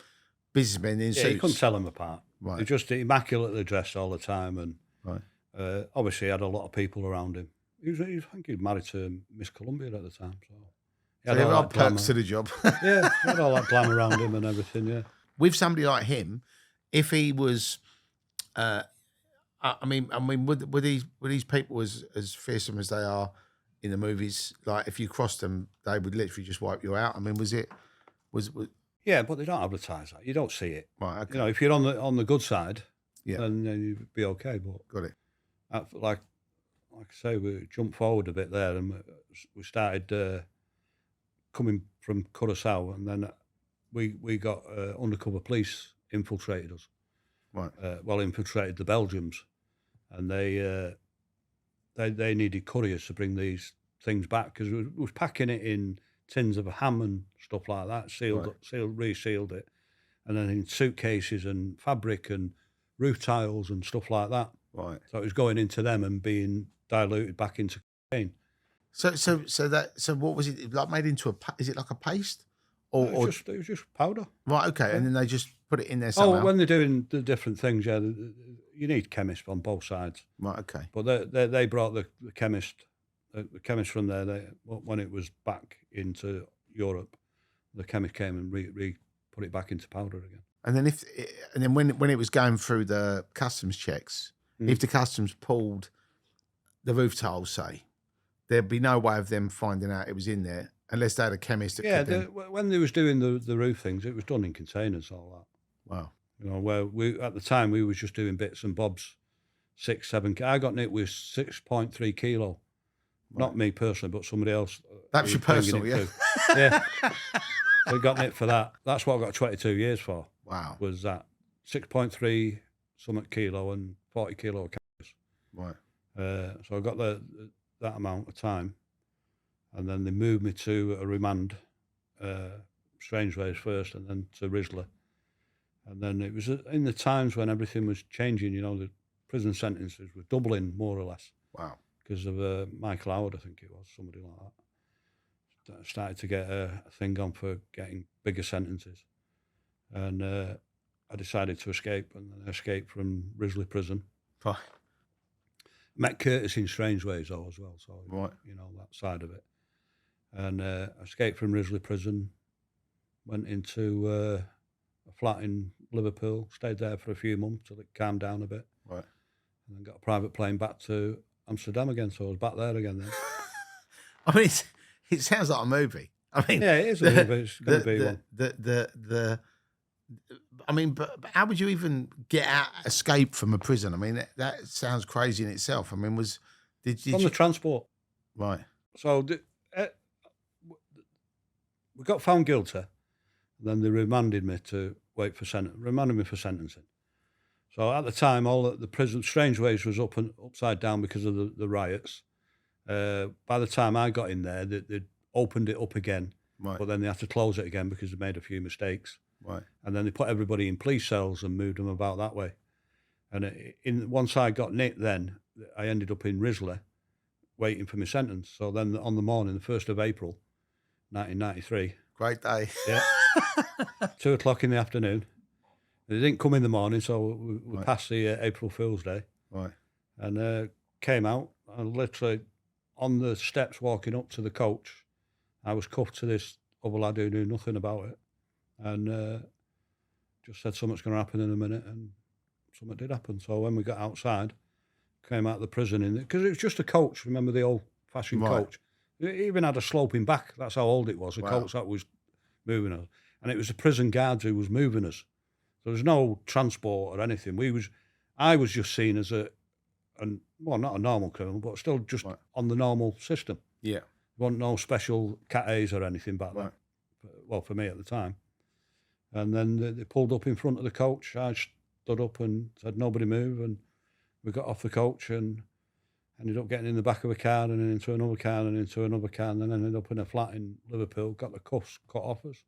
businessmen in suits. You couldn't tell them apart. Right. They're just immaculately dressed all the time, and Right. obviously he had a lot of people around him. I think he was married to Miss Columbia at the time, so he had There all are that glamour. perks to the job. Yeah, he had all that glamour around him and everything. Yeah. With somebody like him, if he was, would these people as fearsome as they are in the movies? Like, if you crossed them, they would literally just wipe you out. I mean, was Yeah, but they don't advertise that. You don't see it. right? Okay, If you're on the good side, Yeah. then you'd be okay. But got it. like I say, we jumped forward a bit there, and we started coming from Curacao, and then we got undercover police infiltrated us. Right. Infiltrated the Belgians, and they needed couriers to bring these things back, because we was packing it in tins of ham and stuff like that, resealed it, and then in suitcases and fabric and roof tiles and stuff like that. Right. So it was going into them and being diluted back into cocaine. So what was it like, made into is it like a paste, Or it was just powder. right, okay, and then they just put it in there somehow. Oh, when they're doing the different things, yeah, you need chemists on both sides. Right, okay. But they brought the chemist from there. When it was back into Europe, the chemist came and put it back into powder again. And then when it was going through the customs checks, if the customs pulled the roof tiles, say, there'd be no way of them finding out it was in there unless they had a chemist. When they was doing the roof things, it was done in containers, all that. Wow. You know, where at the time we was just doing bits and bobs, 6, 7. I got nicked with 6.3 kilo. Right. Not me personally, but somebody else. That's your personal, yeah. Yeah. We got nicked for that. That's what I got 22 years for. Wow. Was that 6.3 something kilo and 40 kilo of cannabis. Right. So I got that amount of time, and then they moved me to a remand, Strangeways first, and then to Risley. And then it was in the times when everything was changing, you know, the prison sentences were doubling more or less. Wow. Because of Michael Howard, I think it was, somebody like that. Started to get a thing on for getting bigger sentences. And I decided to escape, and then I escaped from Risley prison. Right. Met Curtis in Strangeways though as well, so right. You know, that side of it. And I escaped from Risley prison, went into a flat in Liverpool, stayed there for a few months till it calmed down a bit. Right. And then got a private plane back to Amsterdam again, so I was back there again then. I mean, it sounds like a movie. I mean, yeah, it is a movie. It's going to be one. I mean, but how would you even escape from a prison? I mean, that sounds crazy in itself. I mean, did you... the transport. Right. So we got found guilty, and then they remanded me to wait for sentencing. So at the time, all the prison Strangeways was upside down because of the riots. By the time I got in there, they'd opened it up again, right. But then they had to close it again because they made a few mistakes. Right. And then they put everybody in police cells and moved them about that way. And once I got nicked, then I ended up in Risley waiting for my sentence. So then on the morning, the 1st of April, 1993. Great day. Yeah. 2:00 in the afternoon. They didn't come in the morning, so we right. passed the April Fool's Day. Right. And came out, and literally on the steps walking up to the coach, I was cuffed to this other lad who knew nothing about it. And just said something's going to happen in a minute, and something did happen. So when we got outside, came out of the prison because it was just a coach. Remember the old-fashioned right. coach? It even had a sloping back. That's how old it was. A wow. coach that was moving us, and it was the prison guards who was moving us. There was no transport or anything. I was just seen as not a normal criminal, but still just right. on the normal system. Yeah, there wasn't no special Cat A's or anything back right. then. Well, for me at the time. And then they pulled up in front of the coach. I stood up and said, "Nobody move." And we got off the coach and ended up getting in the back of a car and then into another car and into another car, and then ended up in a flat in Liverpool. Got the cuffs cut off us.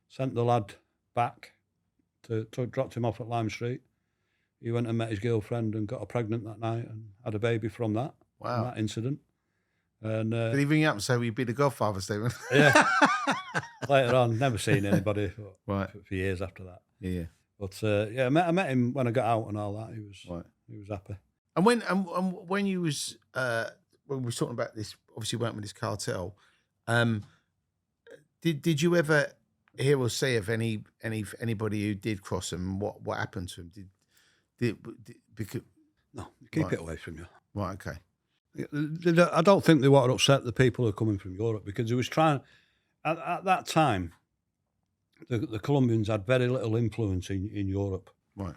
Sent the lad back to dropped him off at Lime Street. He went and met his girlfriend and got her pregnant that night and had a baby from that. Wow. From that incident. And did he ring you up and say, "Will you be the godfather, Stephen?" Yeah. Later on, never seen anybody right. for years after that. Yeah. But yeah, I met him when I got out and all that. He was happy. And when you was when we were talking about this, obviously working with this cartel, did you ever hear or see of anybody who did cross them? What happened to him? Because no, keep right. it away from you. Right. Okay. I don't think they wanted to upset the people who are coming from Europe because they was trying. At that time, the Colombians had very little influence in Europe. Right.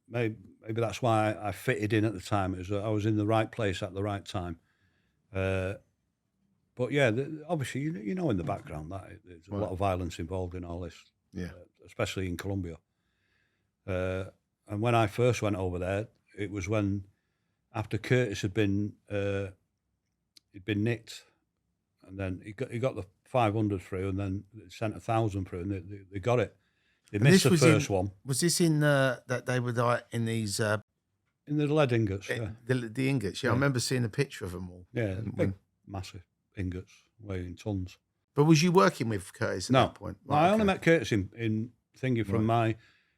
Maybe that's why I fitted in at the time. I was in the right place at the right time. But yeah, obviously, you know in the background that there's a lot of violence involved in all this. Yeah. Especially in Colombia. And when I first went over there, it was when after Curtis had been nicked, and then he got the 500 through, and then sent 1,000 through, and they got it. They missed the first one. Was this in that they were like in these in the lead ingots? Yeah. The ingots. Yeah, I remember seeing a picture of them all. Yeah, big, massive ingots weighing tons. But was you working with Curtis at No. that point? No, I only met Curtis in thingy from my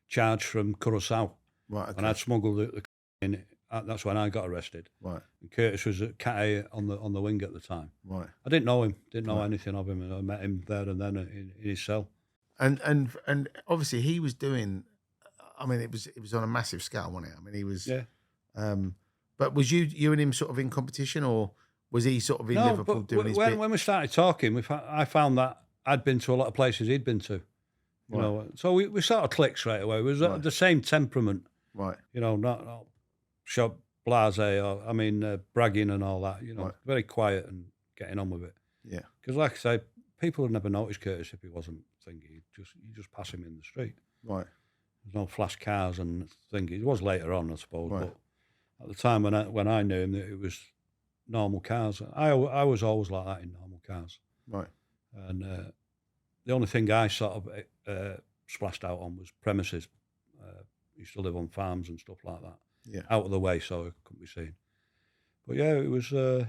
charge from Curaçao. Right, okay. When I'd smuggled the in, that's when I got arrested. Right. And Curtis was at Cali on the wing at the time. Right. I didn't know him, didn't know anything of him, and I met him there and then in his cell. And obviously he was doing. I mean, it was on a massive scale, wasn't it? I mean, he was. Yeah. But was you and him sort of in competition, or was he sort of in Liverpool doing his bit? When we started talking, I found that I'd been to a lot of places he'd been to. You know, so we sort of clicked straight away. We was the same temperament. Right. You know, not shop blasé or bragging and all that. You know, very quiet and getting on with it. Yeah. Because like I say, people would never notice Curtis if he wasn't thingy. You just pass him in the street. Right. There's no flash cars and thingy. It was later on, I suppose. Right. But at the time when I knew him, it was normal cars. I was always like that in normal cars. Right. And the only thing I sort of splashed out on was premises. Used to live on farms and stuff like that. Yeah. Out of the way, so it couldn't be seen. But yeah, it was the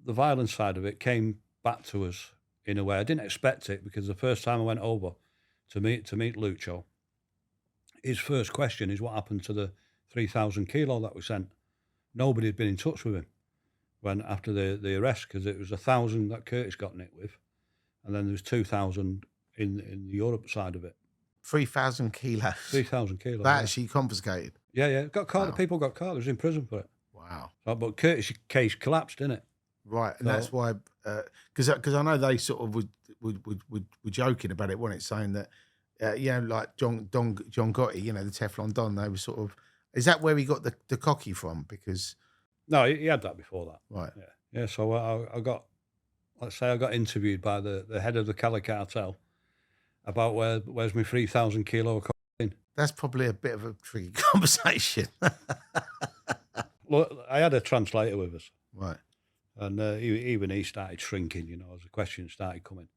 violence side of it came back to us in a way. I didn't expect it because the first time I went over to meet Lucho, his first question is what happened to the 3,000 kilo that we sent. Nobody had been in touch with him when after the arrest, because it was 1,000 that Curtis got nicked with, and then there was 2,000 in the Europe side of it. 3,000 kilos. 3,000 kilos. That actually confiscated. Yeah. Got caught. Wow. The people got caught. They was in prison for it. Wow. But Curtis' case collapsed, didn't it? Right, and that's why, because I know they sort of were joking about it, weren't it? Saying that, like John Gotti, the Teflon Don, they were sort of. Is that where he got the cocky from? Because no, he had that before that. Right. Yeah. So I got, let's say, I got interviewed by the head of the Cali Cartel about where's my 3,000 kilo of cocaine. That's probably a bit of a tricky conversation. Look, I had a translator with us. Right. And even he started shrinking, as the questions started coming.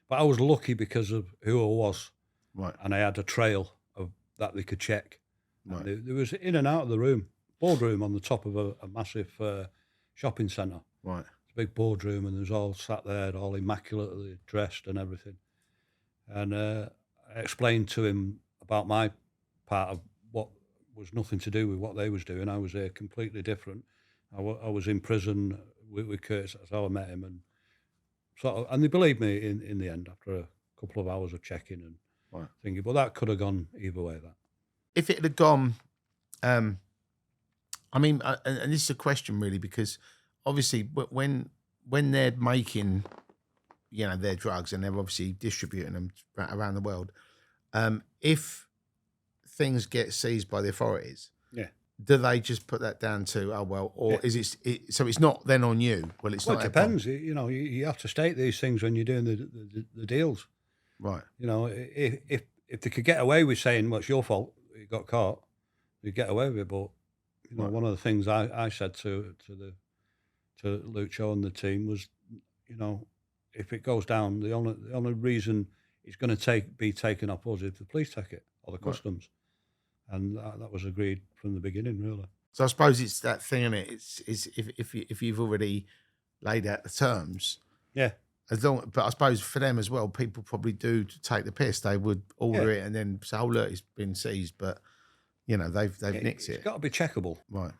But I was lucky because of who I was. Right. And I had a trail of that they could check. Right. There was in and out of the room, boardroom on the top of a massive shopping centre. Right. It's a big boardroom, and there was all sat there, all immaculately dressed and everything. And I explained to him about my part of what was nothing to do with what they was doing. I was completely different. I was in prison with Curtis. That's how I met him, and they believed me in the end after a couple of hours of checking and thinking. But that could have gone either way. That if it had gone, and this is a question really, because obviously when they're making, their drugs and they're obviously distributing them around the world, if things get seized by the authorities, do they just put that down to is it so it's not then on you? Well, it's not. It depends. You have to state these things when you're doing the deals, right? If they could get away with saying, "Well, it's your fault, you got caught," you get away with it. But one of the things I said to Lucho and the team was, if it goes down, the only reason it's going to be taken off us is if the police take it or the customs. And that was agreed from the beginning, really. So I suppose it's that thing, isn't it? It's if you've already laid out the terms, but I suppose for them as well, people probably do to take the piss. They would order it and then say, "Oh look, it's been seized," but they've nicked it. It's got to be checkable, right?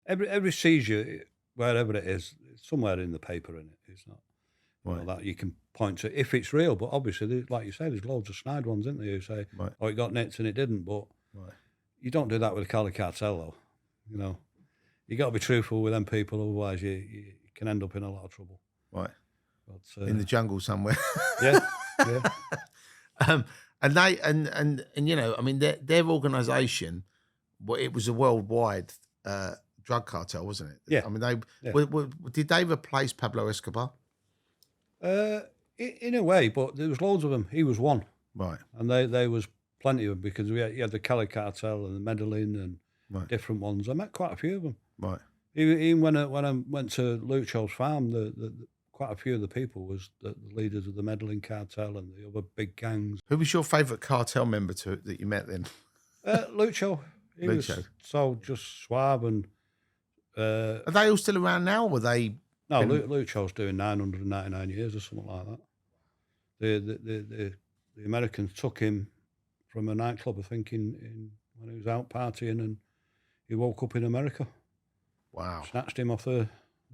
Every seizure, wherever it is, it's somewhere in the paper, in it. It's not that you can point to if it's real. But obviously, like you say, there's loads of snide ones, isn't there? Who say, "Oh, it got nicked and it didn't," but you don't do that with a Cali Cartel, though. You got to be truthful with them people, otherwise you can end up in a lot of trouble. Right. But, in the jungle somewhere. Yeah. And they their organisation, it was a worldwide drug cartel, wasn't it? Yeah. I mean, did they replace Pablo Escobar? In a way, but there was loads of them. He was one. Right. And they was plenty of them, because you had the Cali Cartel and the Medellin and different ones. I met quite a few of them. Right. Even when I went to Lucho's farm, quite a few of the people was the leaders of the Medellin cartel and the other big gangs. Who was your favourite cartel member that you met then? Lucho. He was so just suave and. Are they all still around now? Or were they No, Lucho's doing 999 years or something like that. The Americans took him from a nightclub, I think, when he was out partying, and he woke up in America. Wow. Snatched him off the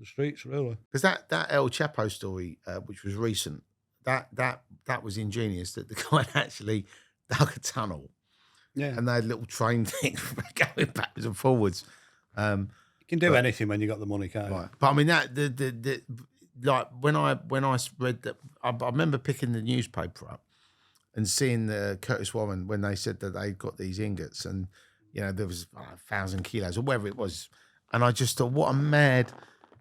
streets, really. Because that El Chapo story, which was recent, that was ingenious, that the guy actually dug a tunnel. Yeah. And they had little train things going backwards and forwards. You can do anything when you got the money, can't you? Right. But I mean, like when I read that, I remember picking the newspaper up and seeing the Curtis Warren when they said that they got these ingots, and there was 1,000 kilos or whatever it was, and I just thought, what a mad.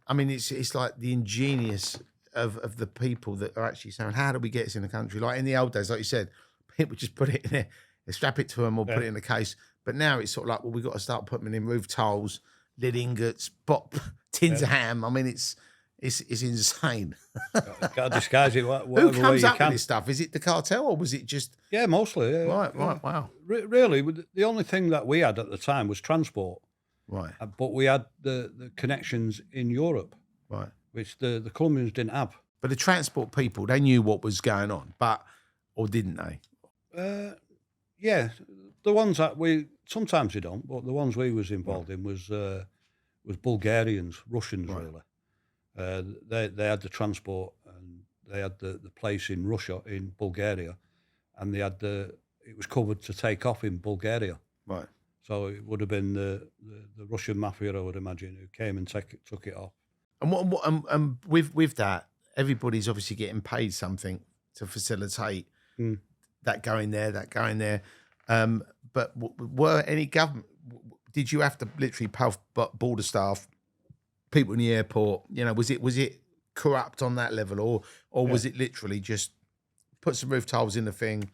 I mean, it's like the ingenious of the people that are actually saying, how do we get this in the country? Like in the old days, like you said, people just put it in there, they strap it to them or put it in a case. But now it's sort of like, well, we've got to start putting them in roof tiles, lead ingots, tins of ham. I mean, it's insane. Got to disguise it whatever Who way comes you up can. with this stuff? Is it the cartel, or was it just... Yeah, mostly. Yeah. Right, wow. Really, the only thing that we had at the time was transport. Right. But we had the connections in Europe, Right. which the Colombians didn't have. But the transport people, they knew what was going on, or didn't they? Yeah, the ones that sometimes they don't, but the ones we was involved in was Bulgarians, Russians, really. They had the transport, and they had the place in Russia, in Bulgaria, and they had it was covered to take off in Bulgaria. Right. So it would have been the Russian mafia, I would imagine, who came and took it off. And with that, everybody's obviously getting paid something to facilitate that going there. But were any government? Did you have to literally pay off border staff, people in the airport? Was it corrupt on that level, or was it literally just put some roof tiles in the thing,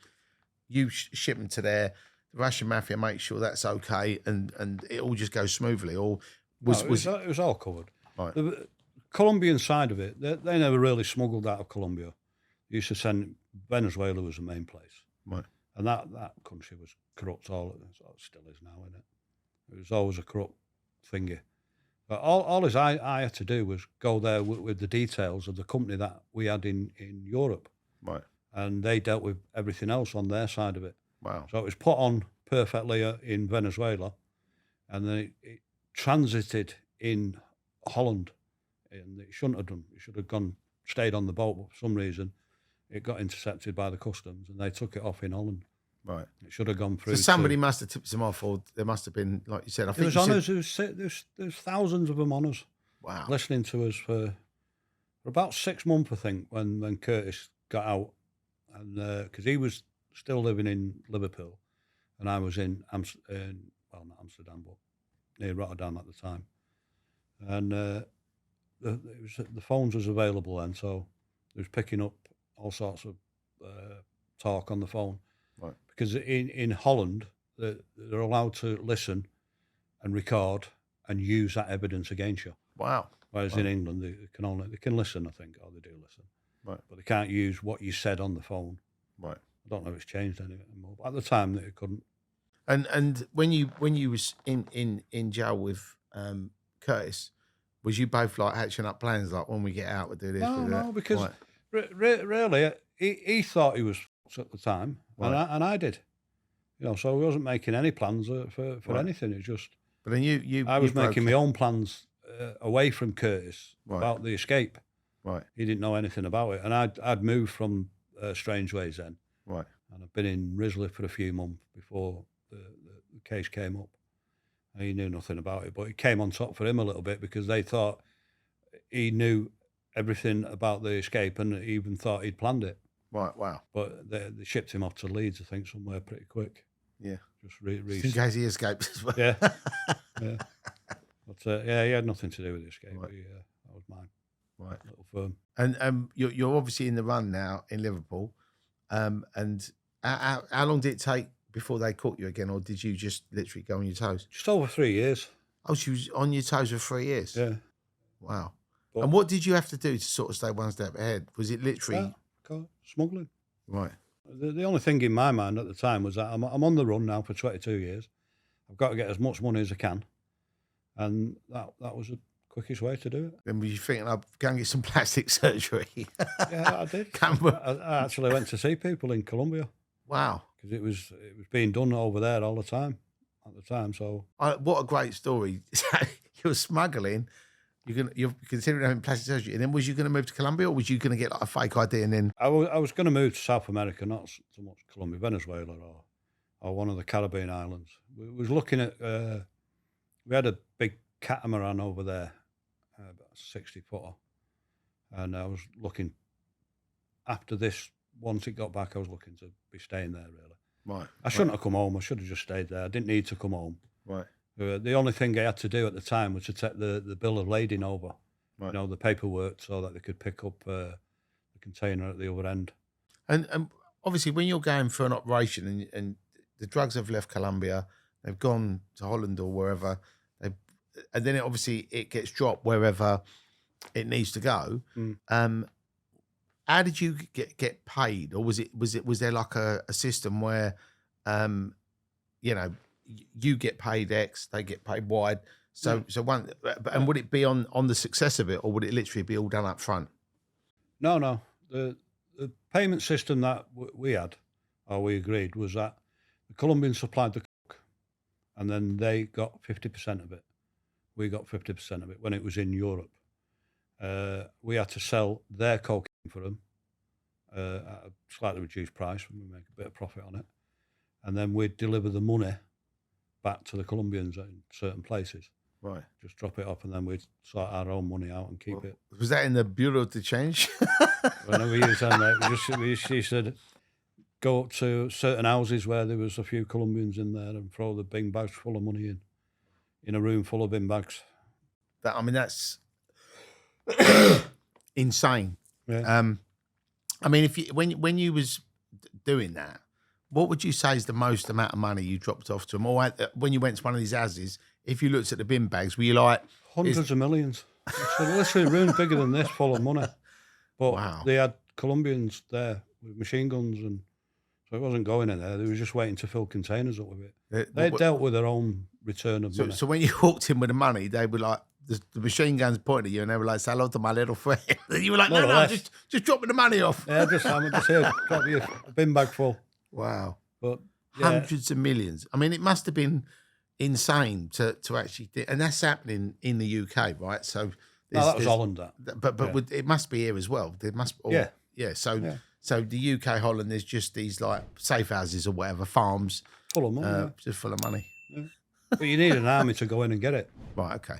you ship them to there, the Russian mafia makes sure that's okay, and it all just goes smoothly? Or it was all covered. Right. The Colombian side of it, they never really smuggled out of Colombia. They used to send... Venezuela was the main place. Right. And that country was corrupt, it still is now, isn't it? It was always a corrupt thingy. But all I had to do was go there with the details of the company that we had in Europe. Right. And they dealt with everything else on their side of it. Wow. So it was put on perfectly in Venezuela, and then it transited in Holland, and it shouldn't have done. It should have stayed on the boat, but for some reason it got intercepted by the customs, and they took it off in Holland. Right. It should have gone through. So somebody must have tipped them off, or there must have been, like you said, I think there was honours. There's thousands of them on us. Wow. Listening to us for about 6 months, I think, when Curtis got out, and because he was still living in Liverpool, and I was in not Amsterdam, but near Rotterdam at the time, and the phones was available then, so it was picking up all sorts of talk on the phone. Right. Because in Holland, they're allowed to listen and record and use that evidence against you. Wow. Whereas in England, they can listen, I think, or they do listen. Right. But they can't use what you said on the phone. Right. I don't know if it's changed anymore. But at the time, they couldn't. And when you was in jail with Curtis, was you both like hatching up plans, like when we get out, we'll do this? No, because really, he thought he was at the time, right. and I did. So he wasn't making any plans for right. anything. It just. But then I was making my own plans away from Curtis right. about the escape. Right. He didn't know anything about it, and I'd moved from Strange Ways then. Right. And I've been in Risley for a few months before the case came up. And he knew nothing about it, but it came on top for him a little bit because they thought he knew everything about the escape and even thought he'd planned it. Right, wow. But they shipped him off to Leeds, I think, somewhere pretty quick. Yeah. Just in case he escaped as well. Yeah. Yeah. But he had nothing to do with the escape. Right. That was mine. Right. Little firm. And you're obviously in the run now in Liverpool. And how long did it take before they caught you again, or did you just literally go on your toes? Just over 3 years. Oh, she was on your toes for 3 years? Yeah. Wow. But, and what did you have to do to sort of stay one step ahead? Was it literally... smuggling. Right. The only thing in my mind at the time was that I'm on the run now for 22 years. I've got to get as much money as I can. And that was a quickest way to do it. Then were you thinking, I'll go and get some plastic surgery? Yeah, I did. I actually went to see people in Colombia. Wow. Because it was being done over there all the time at the time. So what a great story. You're smuggling, you're considering having plastic surgery, and then was you going to move to Colombia, or was you going to get like a fake ID and then? I was going to move to South America, not so much Colombia, Venezuela, or one of the Caribbean islands. We was looking at. We had a big catamaran over there, about 60-footer, and I was looking. After this, once it got back, I was looking to be staying there. Really, right. I shouldn't have come home. I should have just stayed there. I didn't need to come home. Right. The only thing I had to do at the time was to take the bill of lading over, Right. the paperwork, so that they could pick up the container at the other end. And obviously, when you're going for an operation and the drugs have left Colombia, they've gone to Holland or wherever, and then it gets dropped wherever it needs to go. How did you get paid, or was there like a system where, you get paid X, they get paid Y, so one, and would it be on the success of it, or would it literally be all done up front? No. The payment system that we had, or we agreed, was that the Colombians supplied the coke, and then they got 50% of it. We got 50% of it when it was in Europe. We had to sell their cocaine for them at a slightly reduced price. We make a bit of profit on it, and then we'd deliver the money back to the Colombians in certain places. Right. Just drop it off, and then we'd sort our own money out and keep it. Was that in the Bureau de Change? Whenever we used that, we used to go up to certain houses where there was a few Colombians in there and throw the bin bags full of money in a room full of bin bags. That's insane. Yeah. When you was doing that, what would you say is the most amount of money you dropped off to them? Or when you went to one of these houses, if you looked at the bin bags, were you like... Hundreds of millions. It's literally a room bigger than this full of money. But wow. They had Colombians there with machine guns, and so it wasn't going in there. They were just waiting to fill containers up with it. They dealt with their own return of money. So when you walked in with the money, they were like, the machine guns pointed at you and they were like, say hello to my little friend. And you were like, no, just drop me the money off. Yeah, I'm just here, drop you a bin bag full. Wow. But hundreds of millions. It must have been insane to actually, and that's happening in the UK, right? So that was Holland. But it must be here as well. There must. Yeah. So the UK, Holland, there's just these like safe houses or whatever, farms full of money, just full of money. Yeah. But you need an army to go in and get it. Right. Okay.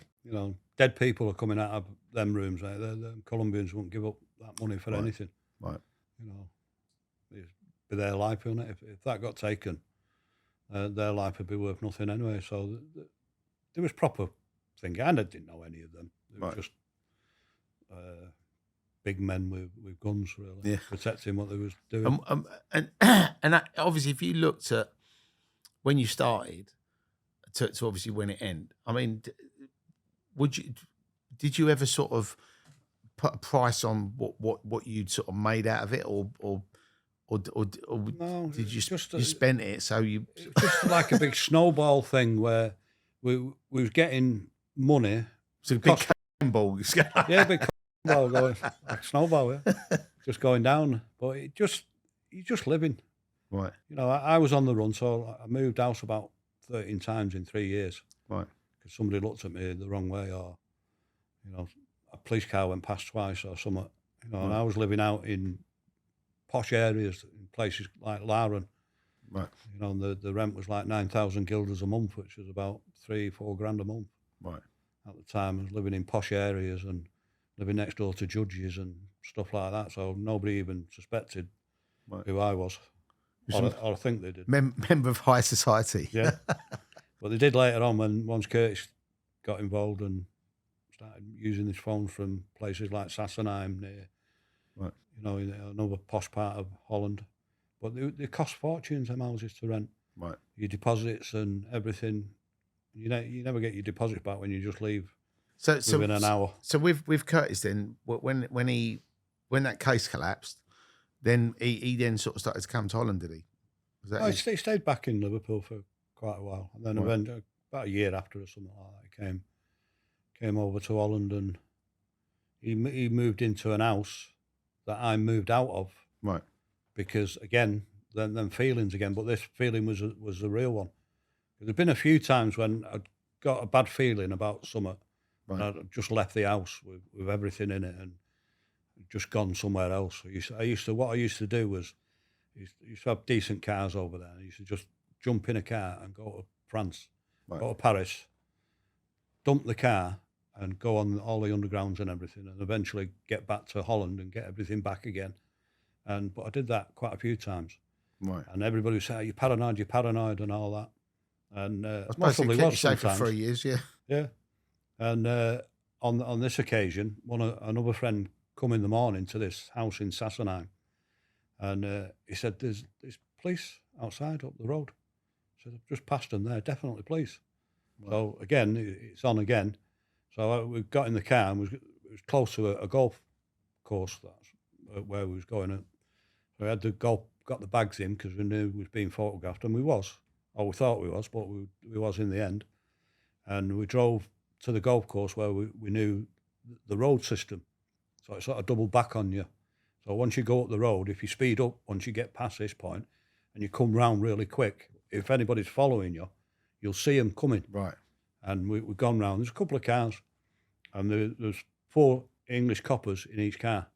Dead people are coming out of them rooms. Like the Colombians won't give up that money for anything. Right. It'd be their life, wouldn't it? If that got taken, their life would be worth nothing anyway. So there was proper thinking, and I didn't know any of them. They were just big men with guns, really, protecting what they was doing. And obviously, if you looked at when you started to obviously when it ended, did you ever sort of put a price on what you'd sort of made out of it, or no, did you spent it? So it was just like a big snowball thing where we was getting money. So big ball, yeah, big ball going like snowball, just going down. But you're just living, right? I was on the run, so I moved house about 13 times in 3 years, right? Because somebody looked at me the wrong way, or a police car went past twice or something. And I was living out in posh areas, in places like Laren. Right. And the rent was like 9,000 guilders a month, which was about $3-4 grand a month. Right. At the time, I was living in posh areas and living next door to judges and stuff like that. So nobody even suspected who I was, or I think they did. Member of high society. Yeah. But they did later on once Curtis got involved and started using his phone from places like Sassenheim near, in another posh part of Holland. But they cost fortunes, them houses to rent. Right. Your deposits and everything. You never get your deposits back when you just leave within an hour. So with Curtis then, when that case collapsed, then he then sort of started to come to Holland, did he? He stayed back in Liverpool for quite a while, and then eventually, about a year after or something like that, he came over to Holland, and he moved into an house that I moved out of. Right. Because again, then feelings again, but this feeling was the real one. There'd been a few times when I'd got a bad feeling about something, Right. and I'd just left the house with everything in it and just gone somewhere else. What I used to do was, I used to have decent cars over there. I used to just jump in a car and go to France, Right. go to Paris, dump the car and go on all the undergrounds and everything, and eventually get back to Holland and get everything back again. But I did that quite a few times. Right. And everybody would say, you're paranoid and all that. And I suppose most probably kept was you safe for sometimes. 3 years, yeah. Yeah. And on this occasion, another friend come in the morning to this house in Sassenheim, and he said, there's police outside up the road. I said, I've just passed them there, definitely police. Right. So again, it's on again. So we got in the car and it was close to a golf course. That's where we was going. So we had got the bags in because we knew we was being photographed, and we was. Or we thought we was, but we was in the end. And we drove to the golf course where we knew the road system. So it sort of doubled back on you. So once you go up the road, if you speed up, once you get past this point, and you come round really quick, if anybody's following you, you'll see them coming. Right. And we've gone round. There's a couple of cars, and there's 4 English coppers in each car,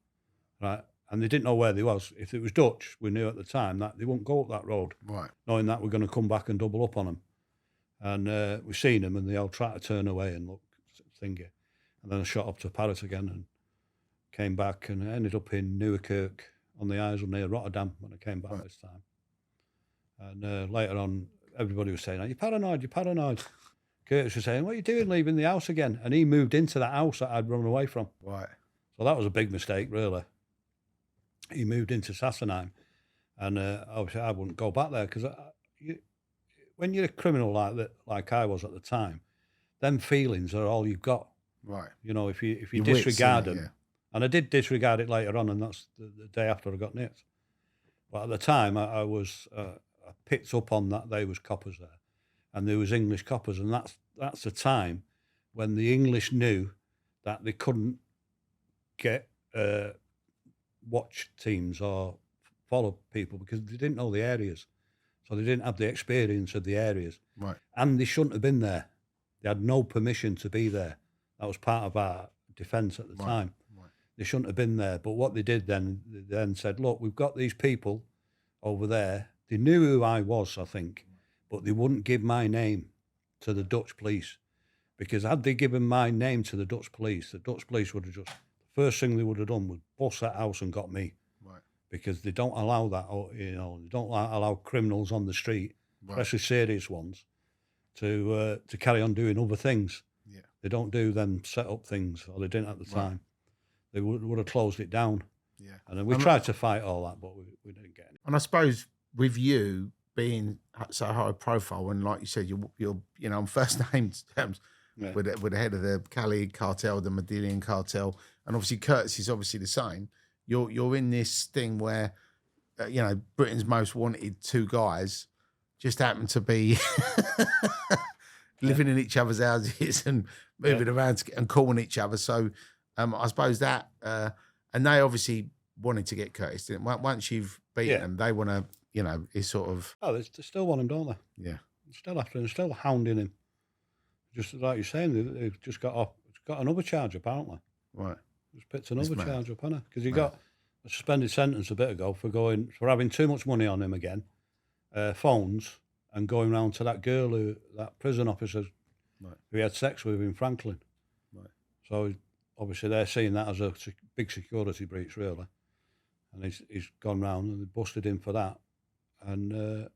right? And they didn't know where they was. If it was Dutch, we knew at the time that they wouldn't go up that road, Right. knowing that we're going to come back and double up on them. And we seen them, and they all tried to turn away and look thingy. And then I shot up to Paris again and came back and ended up in Nieuwerkerk on the Isle near Rotterdam when I came back this time. And later on, everybody was saying, you're paranoid. Curtis was saying, what are you doing leaving the house again? And he moved into that house that I'd run away from. Right. So that was a big mistake, really. He moved into Sassenheim, and obviously I wouldn't go back there because when you're a criminal like I was at the time, them feelings are all you've got. Right. You know, if you Your disregard wits, them, yeah. and I did disregard it later on, and that's the day after I got nipped. But at the time, I was I picked up on that they was coppers there, and there was English coppers, and that's the time when the English knew that they couldn't get watch teams or follow people because they didn't know the areas, so they didn't have the experience of the areas. Right. And they shouldn't have been there. They had no permission to be there. That was part of our defence at the time. Right. They shouldn't have been there. But what they did they then said, look, we've got these people over there. They knew who I was, I think, but they wouldn't give my name to the Dutch police, because had they given my name to the Dutch police would have just, the first thing they would have done was bust that house and got me. Right. Because they don't allow that, they don't allow criminals on the street, especially serious ones, to carry on doing other things. Yeah. They don't do them set up things, or they didn't at the time. They would have closed it down. Yeah. And then we tried to fight all that, but we didn't get it. And I suppose with you being so high profile, and like you said, you're on first name terms with the head of the Cali Cartel, the Medellin Cartel, and obviously Curtis is obviously the same. You're in this thing where, Britain's most wanted 2 guys just happen to be living in each other's houses and moving around and calling each other. So I suppose that, and they obviously wanted to get Curtis, didn't they? Once you've beaten them, they want to, it's sort of... Oh, they still want him, don't they? Yeah. They're still after him, still hounding him. Just like you're saying, they've just got another charge, apparently. Right. Just picked another charge up, hasn't he? Because he got a suspended sentence a bit ago for having too much money on him again, phones, and going round to that girl that prison officer who he had sex with in Franklin. Right. So obviously they're seeing that as a big security breach, really. And he's gone round and they busted him for that. And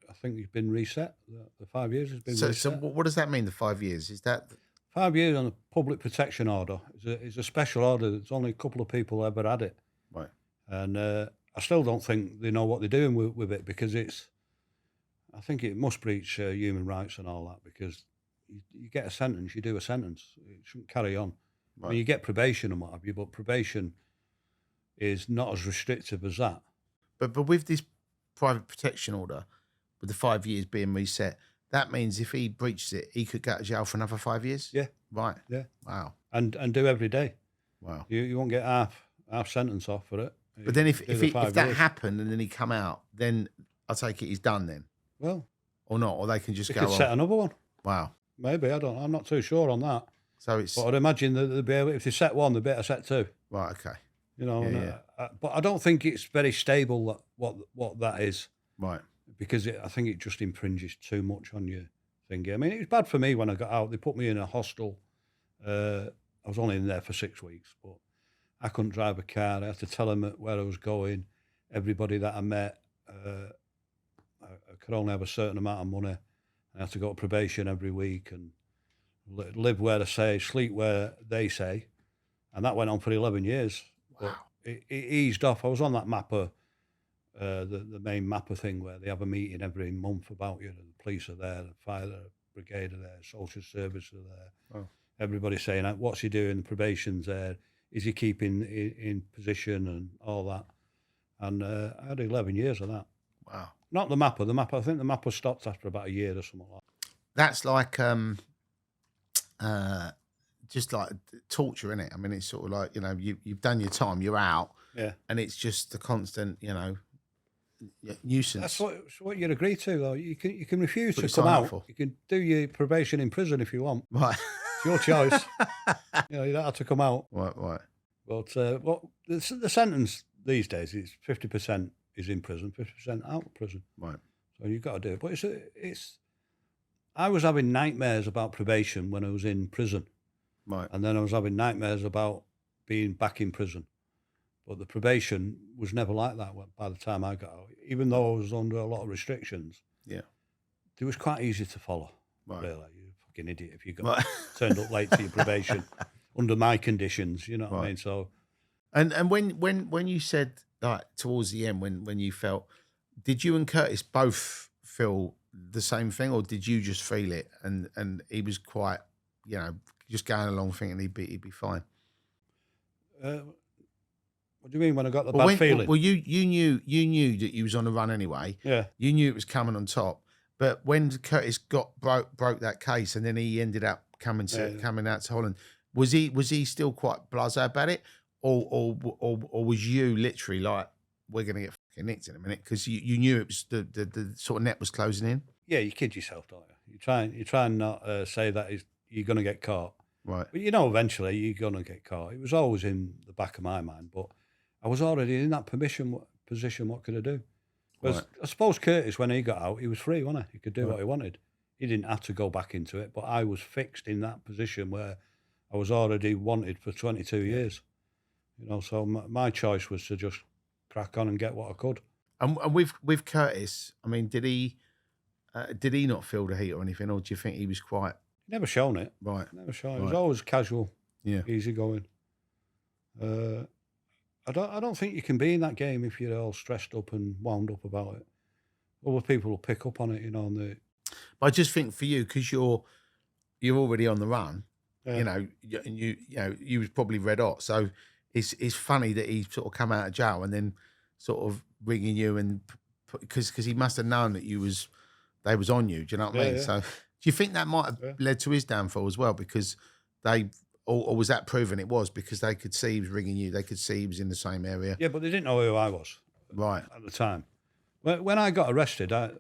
I think he's been reset. The 5 years has been reset. So what does that mean, the 5 years? Is that... 5 years on a public protection order. It's a special order. There's only a couple of people ever had it. Right. And I still don't think they know what they're doing with it, because I think it must breach human rights and all that, because you get a sentence, you do a sentence. It shouldn't carry on. Right. I mean, you get probation and what have you, but probation is not as restrictive as that. But with this private protection order, with the 5 years being reset, that means if he breaches it, he could go to jail for another 5 years? Yeah. Right. Yeah. Wow. And do every day. Wow. You won't get half sentence off for it. But then if that years. happened and then he come out, then I take it he's done then? Well. Or not? Or they can just They go could on? set another one. Wow. Maybe, I'm not too sure on that. So it's... But I'd imagine that they'd be able, if they set one, they'd better set two. Right, okay. You know, Yeah, but I don't think it's very stable what that is. Right. Because I think it just infringes too much on your thing. I mean, it was bad for me when I got out. They put me in a hostel. I was only in there for 6 weeks, but I couldn't drive a car. I had to tell them where I was going. Everybody that I met, I could only have a certain amount of money. I had to go to probation every week and live where they say, sleep where they say. And that went on for 11 years. Wow. But it eased off. I was on that mapper, the main mapper thing where they have a meeting every month about you. The police are there, the fire brigade are there, social service are there. Oh. Everybody's saying, what's he doing? The probation's there. Is he keeping in position and all that? And I had 11 years of that. Wow. Not the mapper. The mapper, I think the mapper stopped after about a year or something like that. That's like just like torture, isn't it? I mean, it's sort of like, you know, you've done your time, you're out, and it's just the constant, you know, nuisance. That's what you'd agree to, though. You can refuse What to you come sign up out. for. You can do your probation in prison if you want. Right. It's your choice. You know, you don't have to come out. Right. But the sentence these days is 50% is in prison, 50% out of prison. Right. So you've got to do it. But it's. I was having nightmares about probation when I was in prison. Right. And then I was having nightmares about being back in prison. But the probation was never like that by the time I got out. Even though I was under a lot of restrictions, Yeah. it was quite easy to follow. Right. Really, you're a fucking idiot if you got turned up late to your probation under my conditions. You know what I mean? So, and when you said like towards the end when you felt, did you and Curtis both feel the same thing, or did you just feel it and he was quite, you know, just going along thinking he'd be fine? what do you mean when I got the bad feeling? Well, you knew that you was on the run anyway. Yeah. You knew it was coming on top. But when Curtis broke that case, and then he ended up coming out to Holland, was he still quite blasé about it, or was you literally like, we're gonna get fucking nicked in a minute, because you knew it was the sort of net was closing in? Yeah, you kid yourself, don't you? You try and not say that you're going to get caught. Right. But you know, eventually you're going to get caught. It was always in the back of my mind, but I was already in that position. What could I do? Whereas, Right. I suppose Curtis, when he got out, he was free, wasn't he? He could do what he wanted. He didn't have to go back into it, but I was fixed in that position where I was already wanted for 22 years. You know, so my choice was to just crack on and get what I could. And with Curtis, I mean, did he not feel the heat or anything, or do you think he was quite... Never shown it. Right. Never shown it. It Right. was always casual, Yeah. easygoing. I don't think you can be in that game if you're all stressed up and wound up about it. Other people will pick up on it, you know. But I just think for you, because you're already on the run, Yeah. you know, and you was probably red hot. So it's funny that he sort of come out of jail and then sort of ringing you, and because he must have known that they was on you. Do you know what I mean? Yeah. So do you think that might have led to his downfall as well? Because or was that proven it was because they could see he was ringing you, they could see he was in the same area? Yeah, but they didn't know who I was. Right. At the time. When I got arrested, I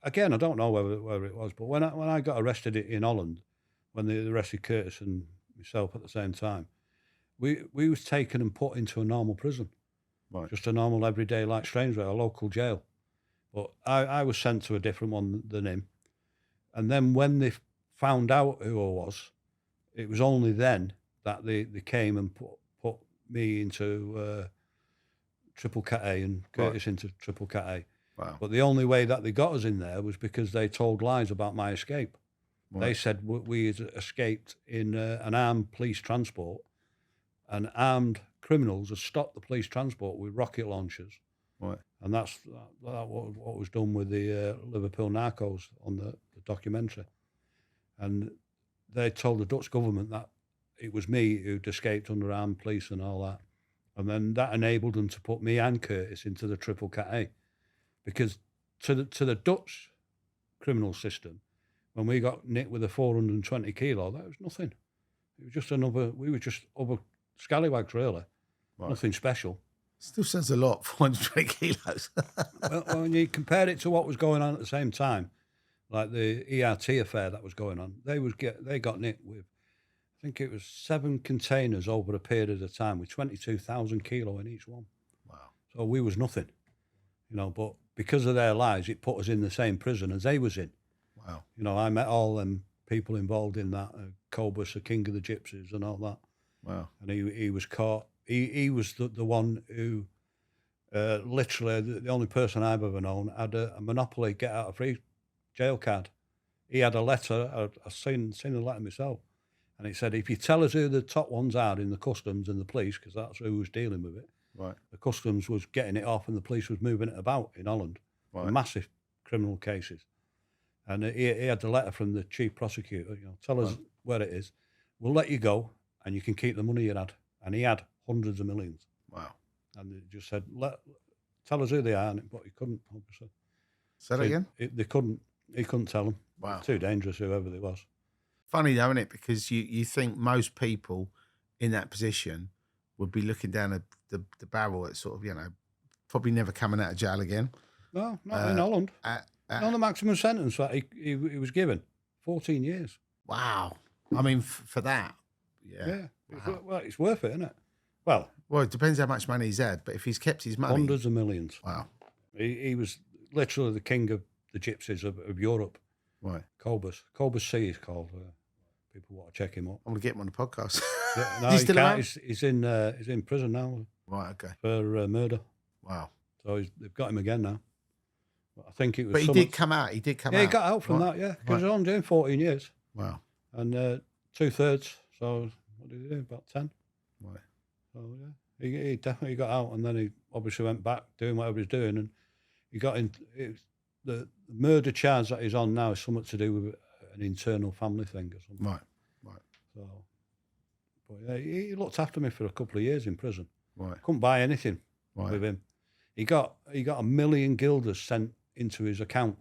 don't know whether it was, but when I got arrested in Holland, when they arrested Curtis and myself at the same time, we was taken and put into a normal prison. Right. Just a normal everyday like Strange, a local jail. But I was sent to a different one than him. And then when they found out who I was, it was only then that they came and put me into Triple Cat A and Curtis into Triple Cat A. Wow. But the only way that they got us in there was because they told lies about my escape. Right. They said we had escaped in an armed police transport, and armed criminals had stopped the police transport with rocket launchers. Right. And that's what was done with the Liverpool narcos on the documentary. And they told the Dutch government that it was me who'd escaped under armed police and all that. And then that enabled them to put me and Curtis into the Triple Cat A. Because to the Dutch criminal system, When we got nicked with a 420 kilo, that was nothing. It was just we were just other scallywags, really. Right. Nothing special. Still sounds a lot, 420 kilos. Well, when you compare it to what was going on at the same time, like the ERT affair that was going on, they got nicked with, I think it was 7 containers over a period of time with 22,000 kilo in each one. Wow. So we was nothing, but because of their lies, it put us in the same prison as they was in. Wow. I met all them people involved in that, Cobus, the king of the gypsies and all that. Wow. And he was caught. He was the one who, literally, the only person I've ever known had a monopoly get out of free jail card. He had a letter. I've seen the letter myself, and it said, if you tell us who the top ones are in the customs and the police, because that's who was dealing with it. Right. The customs was getting it off, and the police was moving it about in Holland. Right. Massive criminal cases, and he had the letter from the chief prosecutor. Tell us where it is. We'll let you go, and you can keep the money you had. And he had hundreds of millions. Wow. And they just said, tell us who they are, but he couldn't, obviously. Say that again? He couldn't tell them. Wow. Too dangerous, whoever they was. Funny though, isn't it? Because you think most people in that position would be looking down the barrel at sort of, probably never coming out of jail again. No, not in Holland. Not the maximum sentence that he was given, 14 years. Wow. I mean, for that. Yeah. Wow. Well, it's worth it, isn't it? Well, it depends how much money he's had, but if he's kept his money... Hundreds of millions. Wow. He was literally the king of the gypsies of Europe. Right. Cobus C is called. People want to check him up. I'm going to get him on the podcast. Yeah, no, Is he still around? He's in prison now. Right, okay. For murder. Wow. So they've got him again now. I think it was... But he did come out. Yeah, he got out from that, yeah. Because he's only doing 14 years. Wow. And 2/3, so what did he do? About 10. Right. So, yeah, he definitely got out, and then he obviously went back doing whatever he's doing, and he got in... The murder charge that he's on now is something to do with an internal family thing or something. Right. So, but yeah, he looked after me for a couple of years in prison. Right. Couldn't buy anything with him. He got 1 million guilders sent into his account,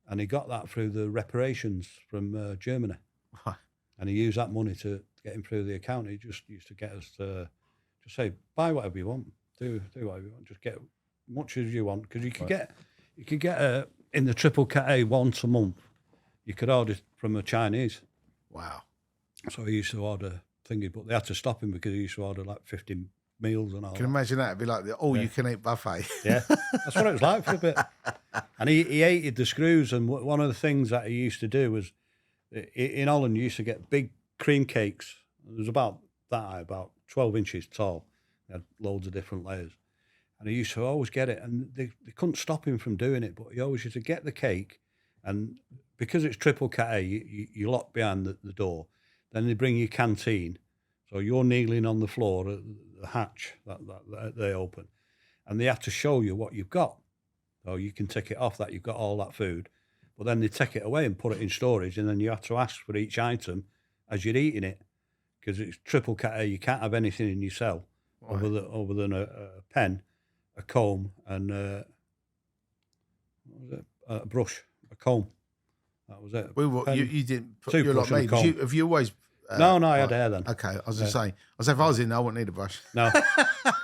and he got that through the reparations from Germany. Right. And he used that money to get him through the account. He just used to get us to just say, buy whatever you want, do whatever you want, just get much as you want, because you could get in the triple Cat once a month. You could order from a Chinese. Wow. So he used to order thingy, but they had to stop him because he used to order like 50 meals and all. Can you imagine that? It'd be like the all-you-can-eat buffet. Yeah, that's what it was like for a bit. And he hated the screws, and one of the things that he used to do was, in Holland, you used to get big cream cakes. It was about that high, about 12 inches tall. They had loads of different layers. And he used to always get it, and they couldn't stop him from doing it, but he always used to get the cake, and because it's triple Cat, you lock behind the door. Then they bring you canteen, so you're kneeling on the floor at the hatch that they open, and they have to show you what you've got. So you can tick it off that you've got all that food, but then they take it away and put it in storage, and then you have to ask for each item as you're eating it, because it's triple Cat. You can't have anything in your cell other than a pen, a comb, and a brush, a comb. That was it. You didn't put your lot made. Have you always? No, I had hair then. Okay, I was just saying. If I was in there, I wouldn't need a brush. No, it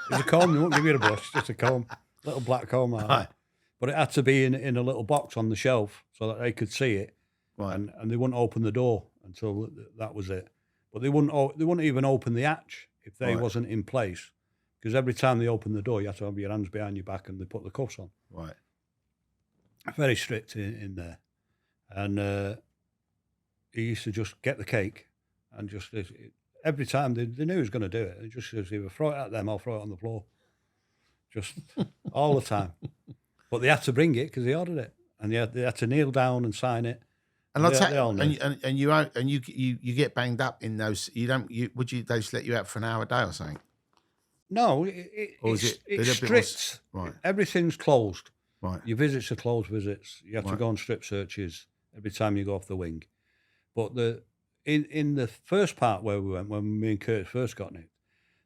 was a comb. They won't give you a brush, just a comb, little black comb. Like that. But it had to be in a little box on the shelf so that they could see it, right? And they wouldn't open the door until that was it. But they wouldn't even open the hatch if they wasn't in place, because every time they opened the door, you had to have your hands behind your back and they put the cuffs on. Right. Very strict in there. And he used to just get the cake and just every time they knew he was going to do it, they just either throw it at them or throw it on the floor, just all the time. But they had to bring it because they ordered it, and they had to kneel down and sign it. And you get banged up in those. Would they just let you out for an hour a day or something? No, it's strict. Right. Everything's closed. Right. Your visits are closed visits. You have to go on strip searches every time you go off the wing. But in the first part where we went, when me and Curtis first got nicked,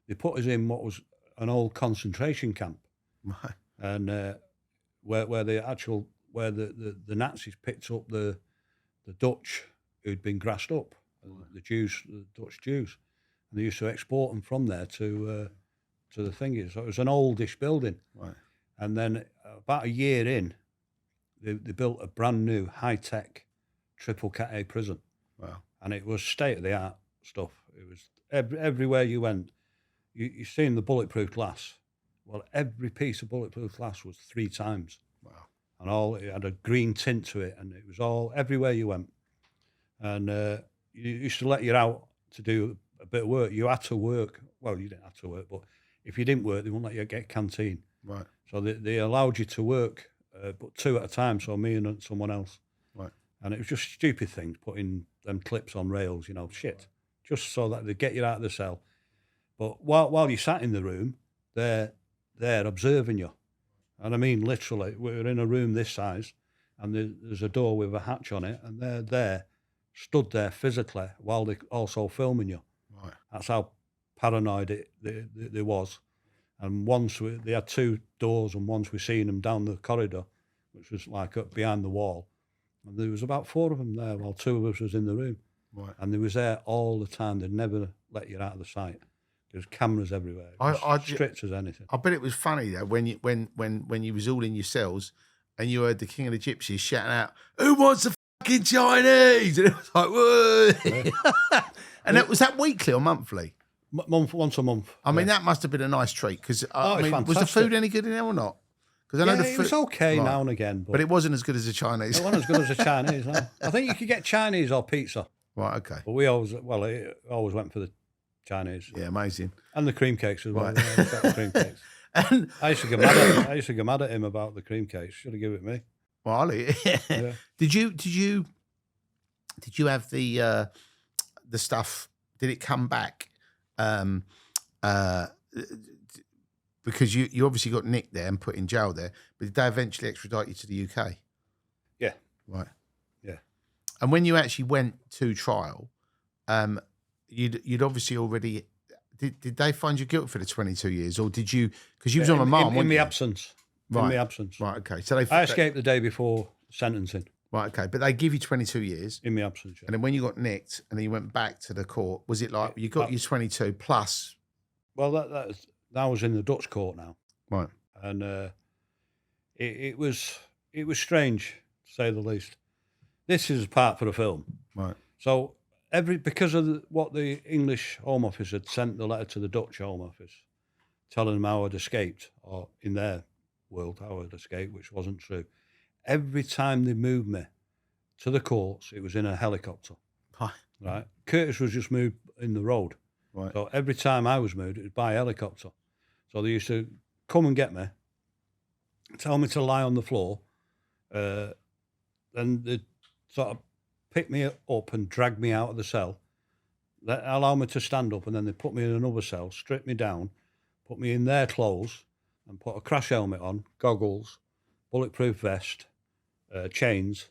they put us in what was an old concentration camp. Right. And where the Nazis picked up the the Dutch who'd been grassed up, the Dutch Jews, and they used to export them from there to the thingy. So it was an oldish building. Right. And then about a year in, they built a brand new high-tech triple Cat A prison. Wow. And it was state-of-the-art stuff. It was everywhere you went. You've seen the bulletproof glass. Well, every piece of bulletproof glass was 3 times. Wow. And it had a green tint to it, and it was all everywhere you went. And you used to let you out to do a bit of work. You had to work. Well, you didn't have to work, but if you didn't work, they wouldn't let you get canteen. Right. So they allowed you to work, but 2 at a time, so me and someone else. Right. And it was just stupid things, putting them clips on rails, shit, just so that they get you out of the cell. But while you sat in the room, they're observing you. And I mean, literally, we're in a room this size, and there's a door with a hatch on it, and they're there, stood there physically, while they're also filming you. Right. That's how paranoid they was. And once they had 2 doors, and once we seen them down the corridor, which was like up behind the wall, and there was about 4 of them there, while 2 of us was in the room. Right. And they was there all the time. They'd never let you out of the sight. There's cameras everywhere. Strict as anything. I bet it was funny though when you was all in your cells and you heard the King of the Gypsies shouting out, "Who wants a fucking Chinese?" And it was like, whoa. Yeah. And was that weekly or monthly? Once a month. I mean, that must have been a nice treat because was the food any good in there or not? Because I know it was okay now and again, but it wasn't as good as the Chinese. It wasn't as good as the Chinese. No. I think you could get Chinese or pizza. Right. Okay. But we always went for the Chinese. Yeah, amazing. And the cream cakes as well. Right. Yeah, we got the cream cakes. And I used to get mad at him about the cream cakes. Should have given it me. Well, yeah. Did you have the stuff? Did it come back? Because you obviously got nicked there and put in jail there, but did they eventually extradite you to the UK? Yeah. Right. Yeah. And when you actually went to trial, you'd obviously already. Did they find you guilty for the 22 years, or did you? Because you was on a remand in my absence. Right. In my absence. Right. Okay. So I escaped the day before sentencing. Right. Okay. But they give you 22 years in my absence. Yeah. And then when you got nicked, and then you went back to the court, was it like you got your 22 plus? Well, that was in the Dutch court now. Right. And it was strange, to say the least. This is part for the film. Right. So because of what the English Home Office had sent the letter to the Dutch Home Office, telling them how I'd escaped, or in their world how I'd escaped, which wasn't true. Every time they moved me to the courts, it was in a helicopter. Right. Curtis was just moved in the road. Right. So every time I was moved, it was by helicopter. So they used to come and get me, tell me to lie on the floor, then they'd sort of pick me up and drag me out of the cell, allow me to stand up, and then they'd put me in another cell, strip me down, put me in their clothes, and put a crash helmet on, goggles, bulletproof vest, chains,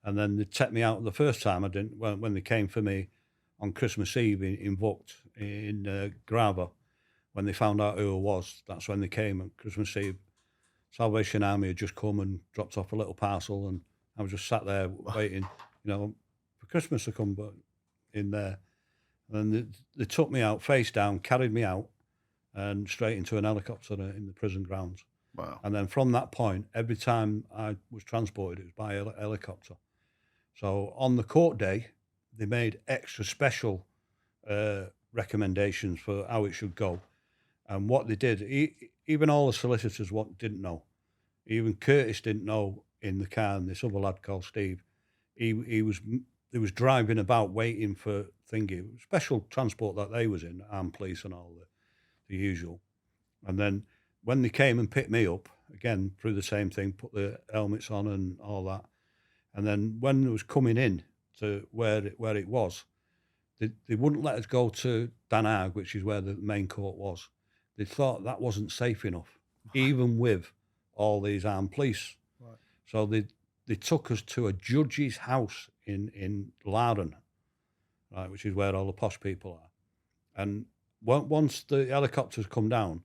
and then they'd take me out the first time when they came for me on Christmas Eve in Vught, in Grava, when they found out who I was. That's when they came on Christmas Eve. Salvation Army had just come and dropped off a little parcel, and I was just sat there waiting, for Christmas to come, but in there. And they took me out face down, carried me out, and straight into an helicopter in the prison grounds. Wow. And then from that point, every time I was transported, it was by helicopter. So on the court day, they made extra special recommendations for how it should go. And what they did, even all the solicitors didn't know. Even Curtis didn't know in the car, and this other lad called Steve, he was driving about waiting for thingy, special transport that they was in, armed police and all the usual. And then when they came and picked me up, again, through the same thing, put the helmets on and all that. And then when it was coming in to where it was, they wouldn't let us go to Den Haag, which is where the main court was. They thought that wasn't safe enough, even with all these armed police. Right. So they took us to a judge's house in Laren, right, which is where all the posh people are. And once the helicopters come down,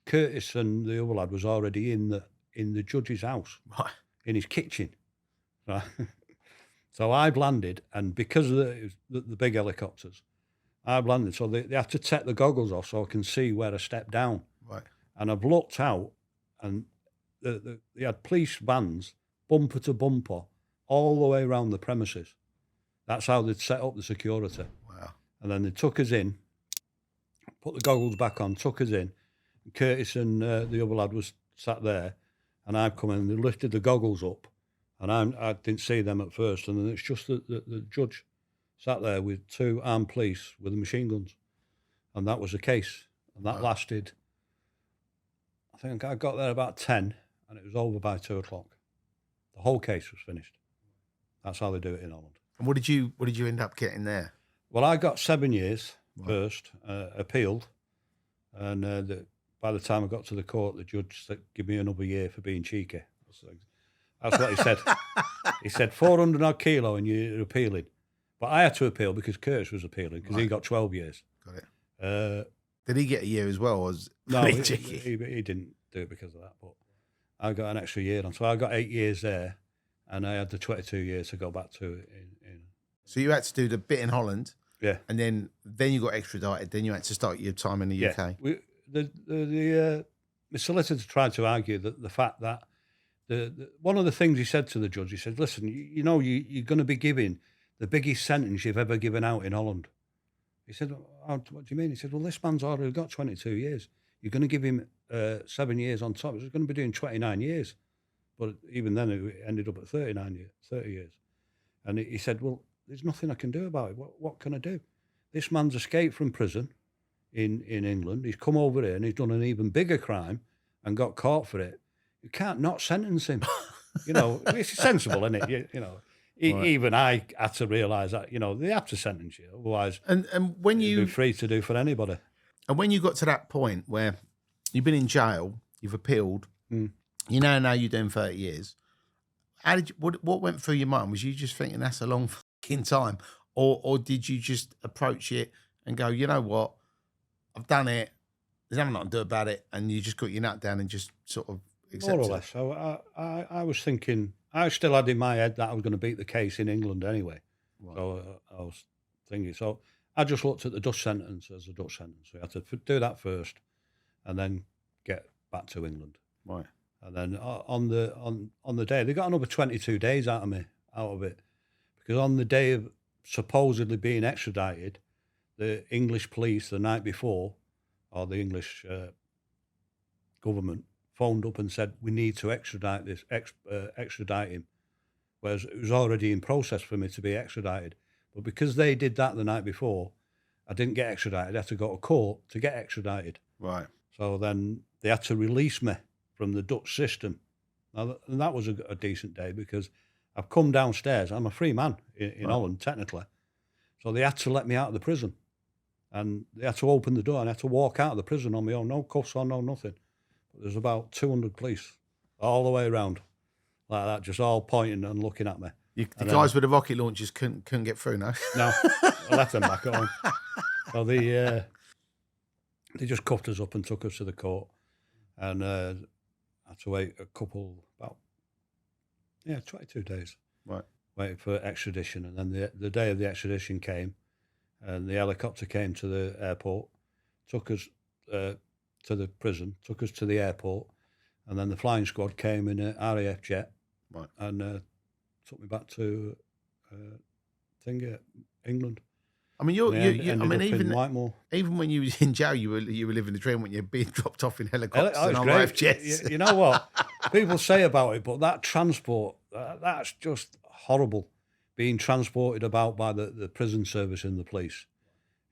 Curtis and the other lad was already in the judge's house, right, in his kitchen, right, So I've landed, and because of the big helicopters, I've landed. So they have to take the goggles off so I can see where I step down. Right. And I've looked out, and they had police vans, bumper to bumper, all the way around the premises. That's how they'd set up the security. Wow. And then they took us in, put the goggles back on, took us in. Curtis and the other lad was sat there, and I've come in, and they lifted the goggles up, and I didn't see them at first, and then it's just the judge sat there with 2 armed police with the machine guns, and that was the case, and that lasted, I think I got there about 10, and it was over by 2 o'clock. The whole case was finished. That's how they do it in Holland. And what did you end up getting there? Well, I got 7 years first, appealed, and by the time I got to the court, the judge said, "Give me another year for being cheeky." That's what he said. He said 400 odd kilo, and you're appealing. But I had to appeal because Curtis was appealing because he got 12 years. Got it. Did he get a year as well? Or was no, he didn't do it because of that. But I got an extra year on, so I got 8 years there, and I had the 22 years to go back to in. So you had to do the bit in Holland, yeah, and then you got extradited. Then you had to start your time in the UK. The solicitor tried to argue that the fact that one of the things he said to the judge, he said, "Listen, you're going to be giving the biggest sentence you've ever given out in Holland." He said, "What do you mean?" He said, "Well, this man's already got 22 years. You're going to give him 7 years on top. He's going to be doing 29 years." But even then, it ended up at 30 years. And he said, "Well, there's nothing I can do about it. What can I do? This man's escaped from prison in England. He's come over here and he's done an even bigger crime and got caught for it. You can't not sentence him." It's sensible, isn't it? Even I had to realise that, they have to sentence you. Otherwise, and when you'd be free to do for anybody. And when you got to that point where you've been in jail, you've appealed, now you're doing 30 years, what went through your mind? Was you just thinking that's a long fucking time? Or did you just approach it and go, you know what, I've done it, there's nothing I can do about it, and you just got your nut down and just sort of accepted More or less. So I was thinking, I still had in my head that I was going to beat the case in England anyway. Right. So I was thinking, so I just looked at the Dutch sentence as a Dutch sentence. We had to do that first and then get back to England. Right. And then on the day, they got another 22 days out of it. Because on the day of supposedly being extradited, the English police the night before, or the English government, phoned up and said, "We need to extradite him." Whereas it was already in process for me to be extradited. But because they did that the night before, I didn't get extradited. I had to go to court to get extradited. Right. So then they had to release me from the Dutch system. Now, and that was a decent day because I've come downstairs. I'm a free man in Holland, technically. So they had to let me out of the prison. And they had to open the door and I had to walk out of the prison on my own. No cuffs on, no nothing. But there's about 200 police all the way around like that, just all pointing and looking at me. The guys with the rocket launchers couldn't get through, no? No, I left them back at home. So they just cuffed us up and took us to the court. And I had to wait about 22 days. Right. Waiting for extradition. And then the day of the extradition came and the helicopter came to the airport, took us to the prison, took us to the airport, and then the flying squad came in an RAF jet and took me back to England. I mean, even when you was in jail, you were living the dream when you're being dropped off in helicopters and RAF jets. You know what people say about it, but that transport, that's just horrible. Being transported about by the prison service and the police,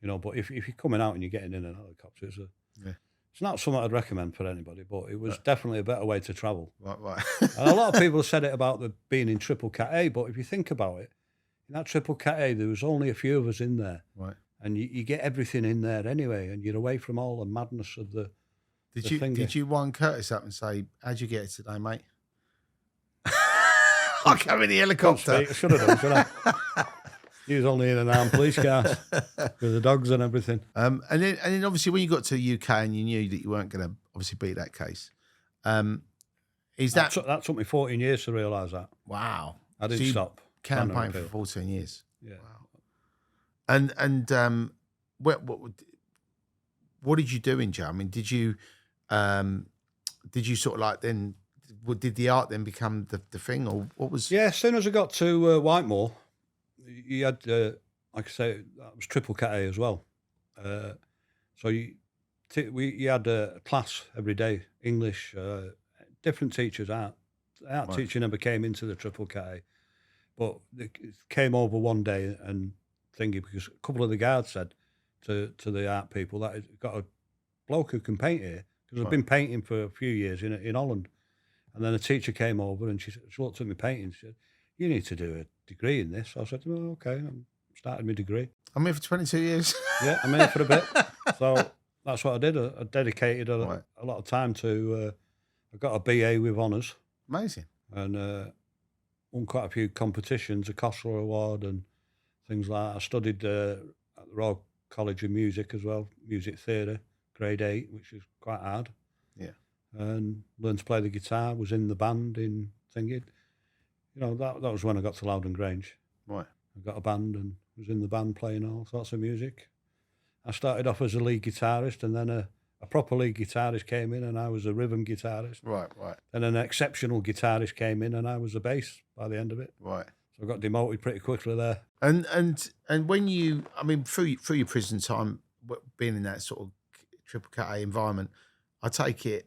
But if you're coming out and you're getting in an helicopter, it's not something I'd recommend for anybody. But it was definitely a better way to travel. Right. And a lot of people said it about being in Triple Cat A, but if you think about it, in that Triple Cat A, there was only a few of us in there, right? And you get everything in there anyway, and you're away from all the madness of the. Did you wind Curtis up and say, "How'd you get it today, mate?" I come in the helicopter. I should have done, shouldn't I? He was only in an armed police car with the dogs and everything. And then obviously when you got to the UK and you knew that you weren't going to obviously beat that case, that took me 14 years to realise that. Wow. I didn't stop. campaign for 14 years. Yeah. Wow. And what did you do in jail? I mean, did you sort of like then? Did the art then become the thing, or what was? Yeah, as soon as I got to Whitemore, you had, like I say, that was triple Cat A as well. So you had a class every day, English, different teachers. Art teaching never came into the triple Cat A, but it came over one day and thingy because a couple of the guards said to the art people that it's got a bloke who can paint here because I've been painting for a few years in Holland. And then a teacher came over and she looked at me painting. She said, "You need to do a degree in this." I said, "Oh, okay." I started my degree. I'm here for 22 years. Yeah, I'm here for a bit. So that's what I did. I dedicated a lot of time to. I got a BA with honours. Amazing. And won quite a few competitions, a Costler Award and things like that. I studied at the Royal College of Music as well, music theatre, grade 8, which is quite hard. Yeah. And learned to play the guitar, was in the band in thingy. You know, that was when I got to Loudon Grange. Right. I got a band and was in the band playing all sorts of music. I started off as a lead guitarist and then a proper lead guitarist came in and I was a rhythm guitarist. Right. Then an exceptional guitarist came in and I was a bass by the end of it. Right. So I got demoted pretty quickly there. And when you, I mean, through your prison time, being in that sort of triple Cat A environment, I take it,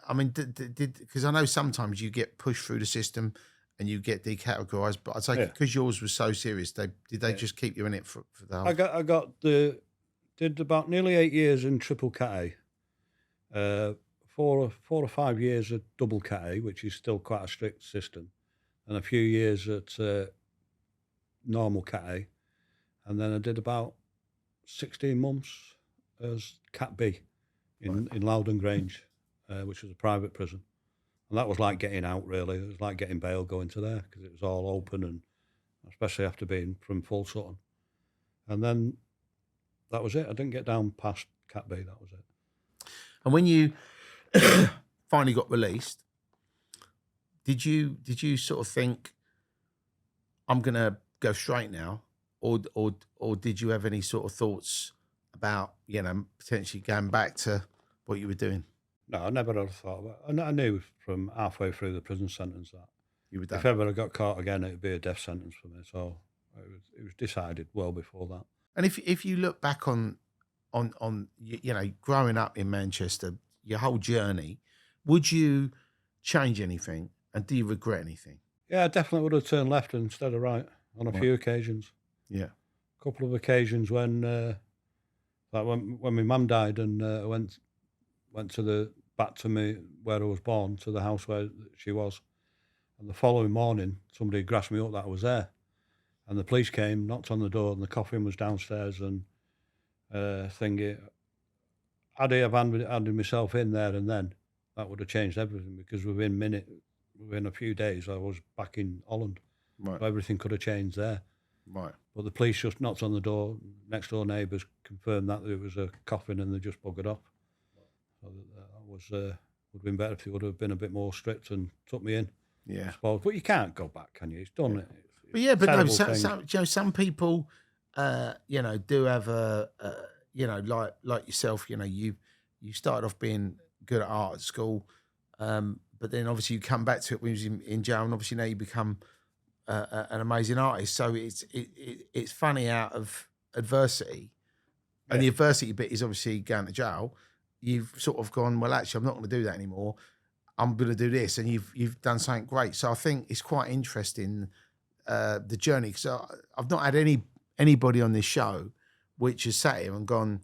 I mean, because I know sometimes you get pushed through the system and you get decategorised, but I take it because yours was so serious, did they just keep you in it for the whole? Did about nearly 8 years in triple Cat A, 4 or 5 years at double Cat A, which is still quite a strict system, and a few years at normal Cat A, and then I did about 16 months as Cat B in Loudon Grange. Which was a private prison. And that was like getting out, really. It was like getting bail going to there because it was all open, and especially after being from Full Sutton. And then that was it. I didn't get down past Cat B, that was it. And when you finally got released, did you sort of think, I'm going to go straight now? Or did you have any sort of thoughts about, potentially going back to what you were doing? No, I never had thought about it. I knew from halfway through the prison sentence that you were done. If ever I got caught again, it would be a death sentence for me. So it was decided well before that. And if you look back on growing up in Manchester, your whole journey, would you change anything? And do you regret anything? Yeah, I definitely would have turned left instead of right on a few occasions. Yeah. A couple of occasions when my mum died and I went back to me where I was born, to the house where she was. And the following morning, somebody grasped me up that I was there. And the police came, knocked on the door, and the coffin was downstairs. And thingy, had I have handed myself in there and then, that would have changed everything because within a few days, I was back in Holland. Right. So everything could have changed there. Right. But the police just knocked on the door. Next door neighbours confirmed that there was a coffin and they just buggered off. So that would have been better if they would have been a bit more strict and took me in. Yeah. I suppose. But you can't go back, can you? It's done. Yeah. But no, some people, do have like yourself. You started off being good at art at school, but then obviously you come back to it when you was in jail, and obviously now you become an amazing artist. So it's funny out of adversity, and the adversity bit is obviously going to jail. You've sort of gone, well, actually, I'm not going to do that anymore. I'm going to do this, and you've done something great. So I think it's quite interesting the journey, because I've not had anybody on this show which has sat here and gone,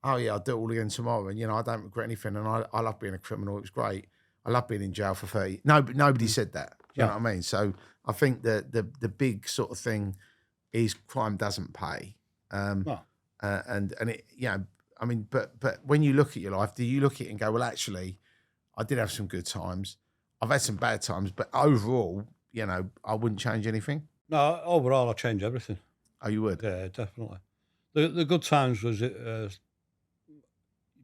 oh yeah, I'll do it all again tomorrow, and I don't regret anything, and I love being a criminal. It was great. I love being in jail for 30. Nobody said that. Do you know what I mean? So I think that the big sort of thing is crime doesn't pay, and it I mean, but when you look at your life, do you look at it and go, well, actually, I did have some good times. I've had some bad times, but overall, I wouldn't change anything. No, overall, I'd change everything. Oh, you would? Yeah, definitely. The good times was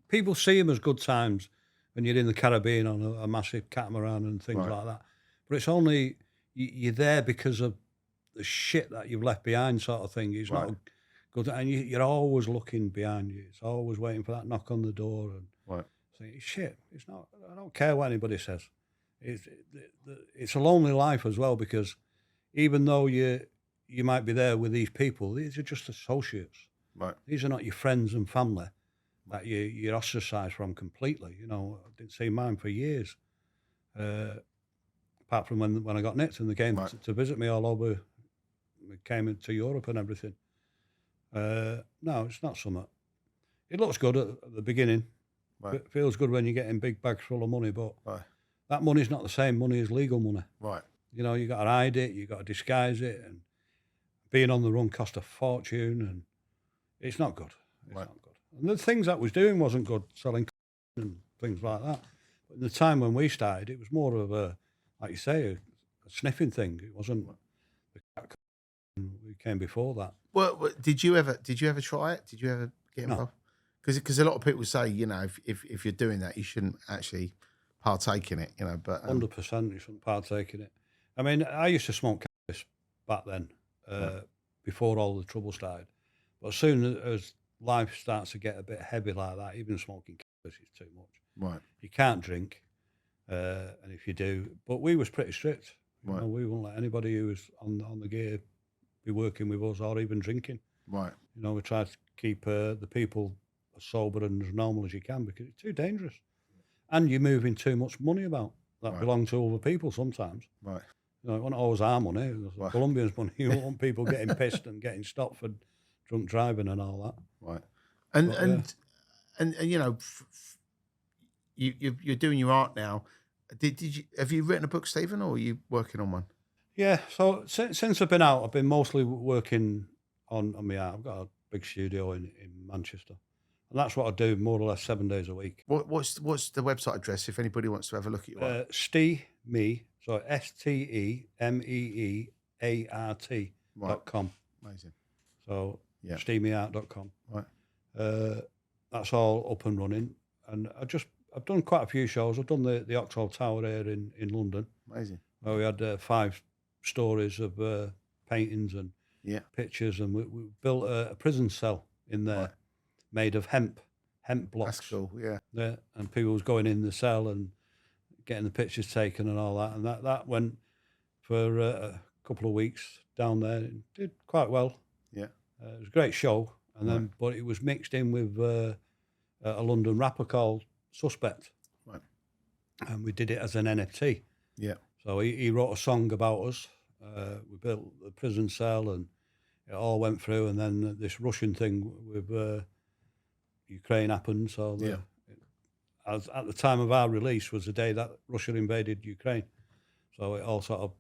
people see them as good times when you're in the Caribbean on a massive catamaran and things like that. But it's only you're there because of the shit that you've left behind, sort of thing. It's not good, and you're always looking behind you. It's always waiting for that knock on the door, and saying, shit. It's not. I don't care what anybody says. It's a lonely life as well, because even though you might be there with these people, these are just associates. Right. These are not your friends and family that you're ostracised from completely. You know, I didn't see mine for years. Apart from when I got nicked and they came to visit me all over, we came into Europe and everything. No, it's not something. It looks good at the beginning. Right. It feels good when you're getting big bags full of money, but that money's not the same money as legal money. Right. You know, you got to hide it, you got to disguise it, and being on the run cost a fortune, and it's not good. It's not good. And the things that I was doing wasn't good, selling and things like that. But in the time when we started, it was more of a, like you say, a sniffing thing. It wasn't the cat we came before that. Well, did you ever try it? Did you ever get involved? Because a lot of people say, you know, if you're doing that, you shouldn't actually partake in it, you know. But 100%, you shouldn't partake in it. I mean, I used to smoke cannabis back then, before all the trouble started. But as soon as life starts to get a bit heavy like that, even smoking cannabis is too much. Right. You can't drink, and if you do, but we was pretty strict. You Right. know, we wouldn't let anybody who was on the gear be working with us or even drinking. Right. You know, we tried to keep the people as sober and as normal as you can, because it's too dangerous. And you're moving too much money about that belong to other people sometimes. Right. You know, it wasn't always our money. It was Colombians' money. You want people getting pissed and getting stopped for drunk driving and all that. Right. And you know, you're doing your art now. Have you written a book, Stephen, or are you working on one? Yeah. So since I've been out, I've been mostly working on my art. I've got a big studio in Manchester, and that's what I do more or less 7 days a week. What's the website address if anybody wants to have a look at your art? Steve Mee, so STEMEEART.com. Amazing. So stevemeeart.com. Right. That's all up and running, and I've done quite a few shows. I've done the Oxford Tower here in London. Amazing. Where we had 5 stories of paintings and pictures, and we built a prison cell in there made of hemp blocks. That's cool. Yeah. Yeah, and people was going in the cell and getting the pictures taken and all that, and that went for a couple of weeks down there. It did quite well. Yeah. It was a great show, and then but it was mixed in with a London rapper called Suspect, and we did it as an NFT. Yeah. So he wrote a song about us. We built the prison cell, and it all went through. And then this Russian thing with Ukraine happened. So at the time of our release was the day that Russia invaded Ukraine. So it all sort of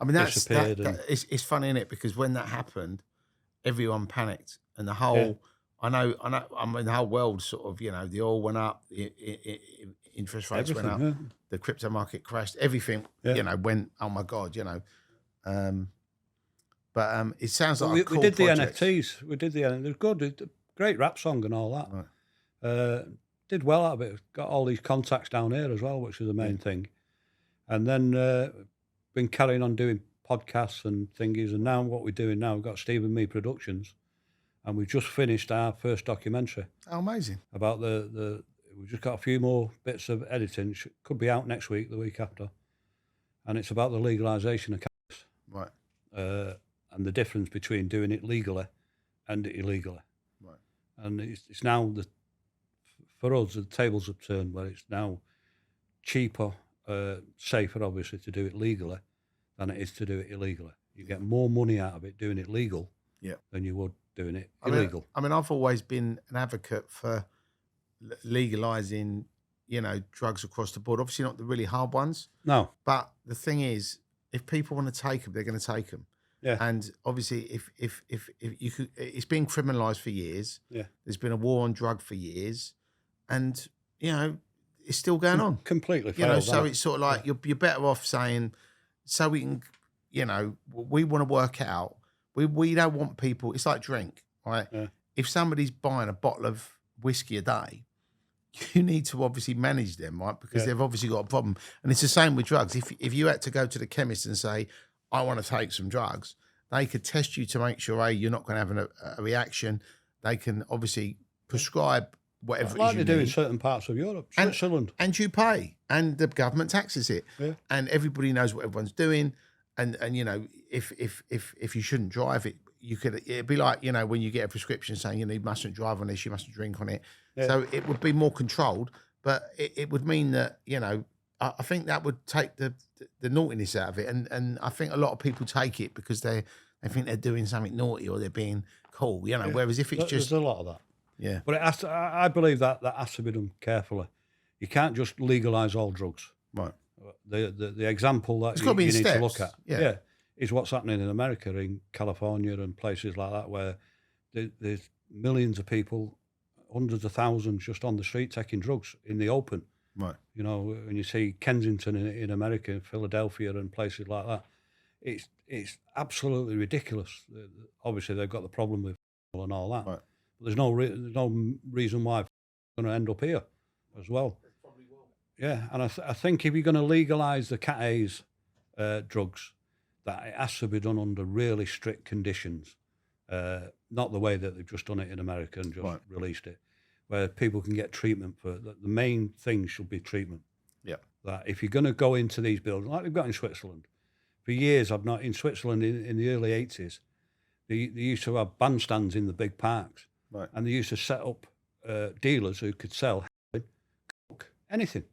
disappeared. It's funny, isn't it? Because when that happened, everyone panicked, and the whole I know. I mean, the whole world sort of, you know, the oil went up, interest rates went up, the crypto market crashed, everything, you know, went, oh my God, you know. But it sounds like we did project. The NFTs. We did it was good. Great rap song and all that. Right. Did well out of it. Got all these contacts down here as well, which is the main thing. And then been carrying on doing podcasts and thingies. And now what we're doing now, we've got Stephen Mee Productions, and we've just finished our first documentary. Oh, amazing. About we've just got a few more bits of editing. Could be out next week, the week after. And it's about the legalization of cannabis. Right. And the difference between doing it legally and illegally. Right. And it's now, for us, the tables have turned where it's now cheaper, safer, obviously, to do it legally than it is to do it illegally. You get more money out of it doing it legal than you would doing it illegal. I mean, I've always been an advocate for legalizing, you know, drugs across the board. Obviously not the really hard ones. No. But the thing is, if people want to take them, they're going to take them. Yeah. And obviously, if you could, it's been criminalised for years. Yeah. There's been a war on drug for years, and you know it's still going on. Completely. You know, so it's sort of like you're better off saying, so we can, you know, we want to work out. We don't want people. It's like drink, right? Yeah. If somebody's buying a bottle of whiskey a day, you need to obviously manage them, right? Because they've obviously got a problem. And it's the same with drugs. If you had to go to the chemist and say, I want to take some drugs, they could test you to make sure, A, you're not going to have a reaction. They can obviously prescribe whatever like it is they you do in need. certain parts of Europe, Switzerland. And you pay, and the government taxes it. Yeah. And everybody knows what everyone's doing. And you know, if you shouldn't drive it, it'd be like, you know, when you get a prescription saying, you know, you mustn't drive on this, you mustn't drink on it. Yeah. So it would be more controlled, but it would mean that, you know, I think that would take the naughtiness out of it. And I think a lot of people take it because they think they're doing something naughty or they're being cool, you know, whereas if it's just... There's a lot of that. Yeah. But it has to, I believe that has to be done carefully. You can't just legalise all drugs. Right. The example that you need to look at is what's happening in America, in California and places like that, where there's millions of people, hundreds of thousands just on the street taking drugs in the open. Right. You know, when you see Kensington in America, Philadelphia and places like that, it's absolutely ridiculous. Obviously, they've got the problem with and all that. Right. But there's no reason why it's going to end up here as well. Yeah, and I think if you're going to legalise the Cat A's drugs, that it has to be done under really strict conditions, not the way that they've just done it in America and just released it, where people can get treatment for the main thing should be treatment. Yeah. That if you're going to go into these buildings, like they've got in Switzerland, for years in Switzerland in the early 80s, they used to have bandstands in the big parks, and they used to set up dealers who could sell coke, anything.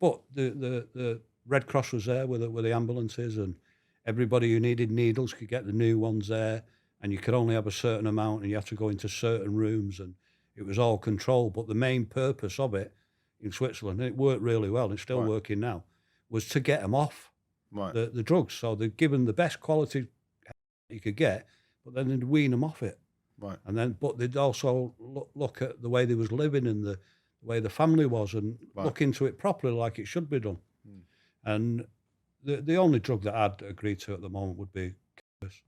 But the Red Cross was there with the ambulances, and everybody who needed needles could get the new ones there, and you could only have a certain amount, and you had to go into certain rooms, and it was all controlled. But the main purpose of it in Switzerland, and it worked really well, and it's still working now, was to get them off the drugs. So they'd given the best quality you could get, but then they'd wean them off it. Right. And then, but they'd also look at the way they was living and the way the family was, and look into it properly like it should be done. And the only drug that I'd agree to at the moment would be cannabis,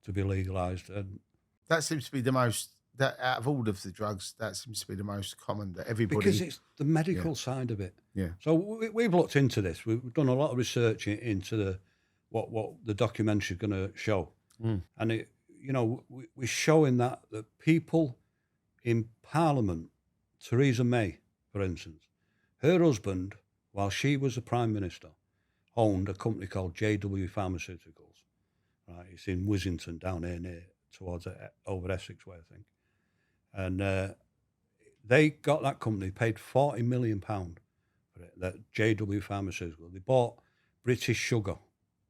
to be legalised. And that seems to be the most, that out of all of the drugs, that seems to be the most common that everybody... Because it's the medical side of it. Yeah. So we've looked into this. We've done a lot of research into what the documentary is going to show. And it, you know, we're showing that people in Parliament, Theresa May, for instance, her husband, while she was the Prime Minister, owned a company called JW Pharmaceuticals. Right, it's in Wissington, down here near towards over Essex way, I think. And they got that company, paid £40 million for it, that JW Pharmaceutical. They bought British Sugar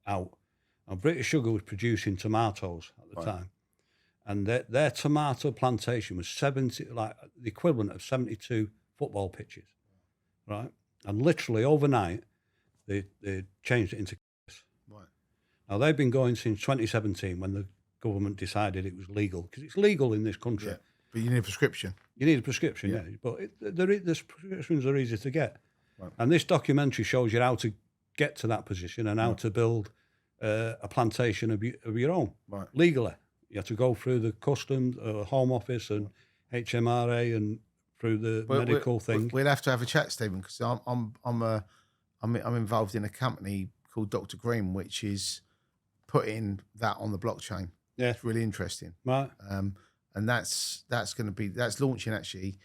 out. And British Sugar was producing tomatoes at the time. And their tomato plantation was 70, like the equivalent of 72 football pitches, right? And literally overnight, they changed it into cannabis. Right. Now, they've been going since 2017 when the government decided it was legal, because it's legal in this country. Yeah. But you need a prescription. You need a prescription, yeah. But the prescriptions are easy to get. Right. And this documentary shows you how to get to that position and how to build a plantation of your own, legally. You have to go through the customs, Home Office and HMRA and through the medical thing. We'll have to have a chat, Stephen, because I'm involved in a company called Dr. Green, which is putting that on the blockchain. Yeah, it's really interesting. Right. And that's launching actually.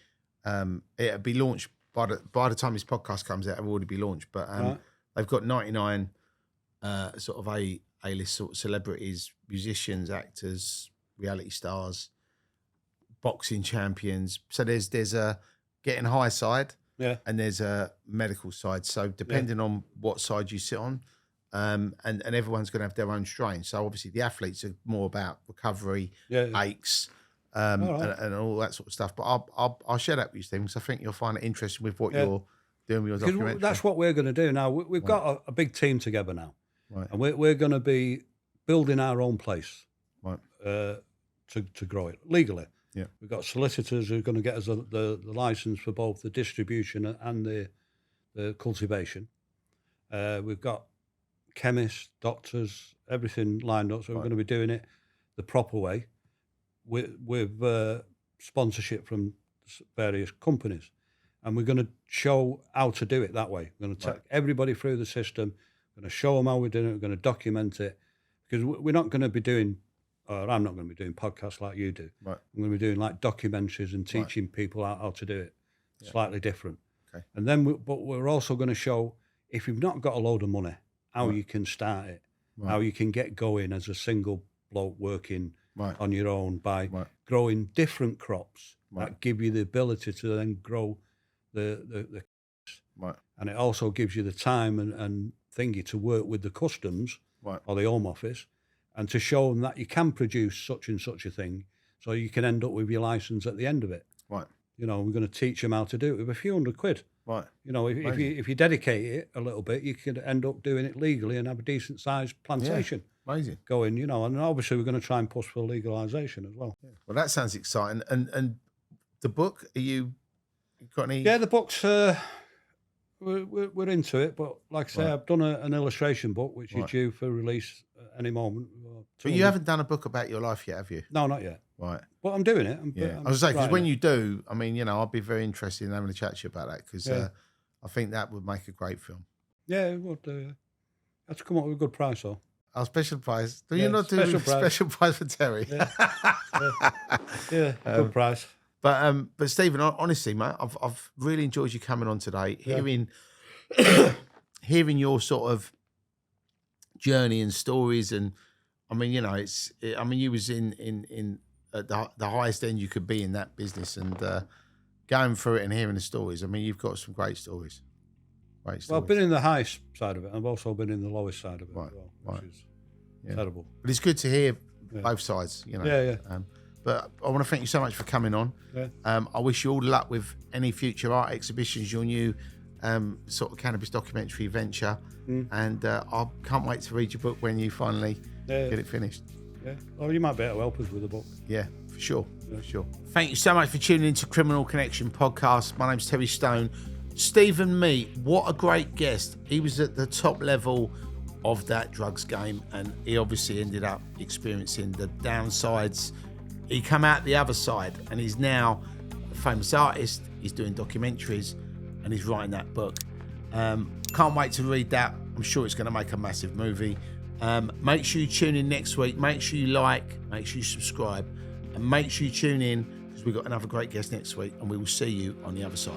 It'll be launched by the time this podcast comes out. It'll already be launched, but they've got 99 sort of A-list sort of celebrities, musicians, actors, reality stars, boxing champions. So there's a getting high side, and there's a medical side. So depending on what side you sit on, and everyone's going to have their own strain. So obviously the athletes are more about recovery, aches, and all that sort of stuff. But I'll share that with you, Stephen, because I think you'll find it interesting with what you're doing with your documentary. That's what we're going to do now. We've got a big team together now, and we're going to be building our own place, to grow it legally. Yeah, we've got solicitors who are going to get us the license for both the distribution and the cultivation. We've got chemists, doctors, everything lined up. So we're going to be doing it the proper way with sponsorship from various companies. And we're going to show how to do it that way. We're going to take everybody through the system. We're going to show them how we're doing it. We're going to document it. because we're not going to be doing, or I'm not going to be doing podcasts like you do. Right. I'm going to be doing like documentaries and teaching people how to do it. Yeah. Slightly different. Okay. And then, but we're also going to show, if you've not got a load of money, how you can start it, how you can get going as a single bloke working on your own by growing different crops that give you the ability to then grow the and it also gives you the time and thingy to work with the customs or the Home Office and to show them that you can produce such and such a thing, so you can end up with your license at the end of it. Right. You know, we're going to teach them how to do it with a few £100. Right. You know, if you dedicate it a little bit, you could end up doing it legally and have a decent sized plantation. Yeah. Amazing. Going, you know, and obviously we're going to try and push for legalization as well. Yeah. Well, that sounds exciting. And the book, you got any? Yeah, the book's we're into it, but like I say, I've done an illustration book which is due for release at any moment. But you haven't done a book about your life yet, have you? No, not yet. Right. But I'm doing it. I was saying, because when you do, I mean, you know, I'd be very interested in having a chat to you about that, because I think that would make a great film. Yeah, it would. Have to come up with a good price, though. Our special prize. Do you not do a special prize for Terry? Yeah, good price. But Stephen, honestly, mate, I've really enjoyed you coming on today, hearing your sort of journey and stories, and I mean, you know, you was in at the highest end you could be in that business, and going through it and hearing the stories. I mean, you've got some great stories. Well, I've been in the highest side of it. I've also been in the lowest side of it as well, which is terrible. But it's good to hear both sides, you know. Yeah. But I want to thank you so much for coming on. Yeah. I wish you all luck with any future art exhibitions, your new sort of cannabis documentary venture. And I can't wait to read your book when you finally get it finished. Yeah. Well, you might be able to help us with the book. Yeah, for sure. For sure. Thank you so much for tuning into Criminal Connection podcast. My name's Terry Stone. Stephen Mee, what a great guest. He was at the top level of that drugs game, and he obviously ended up experiencing the downsides. He come out the other side, and he's now a famous artist. He's doing documentaries, and he's writing that book. Can't wait to read that. I'm sure it's going to make a massive movie. Make sure you tune in next week. Make sure you like, make sure you subscribe, and make sure you tune in, because we've got another great guest next week, and we will see you on the other side.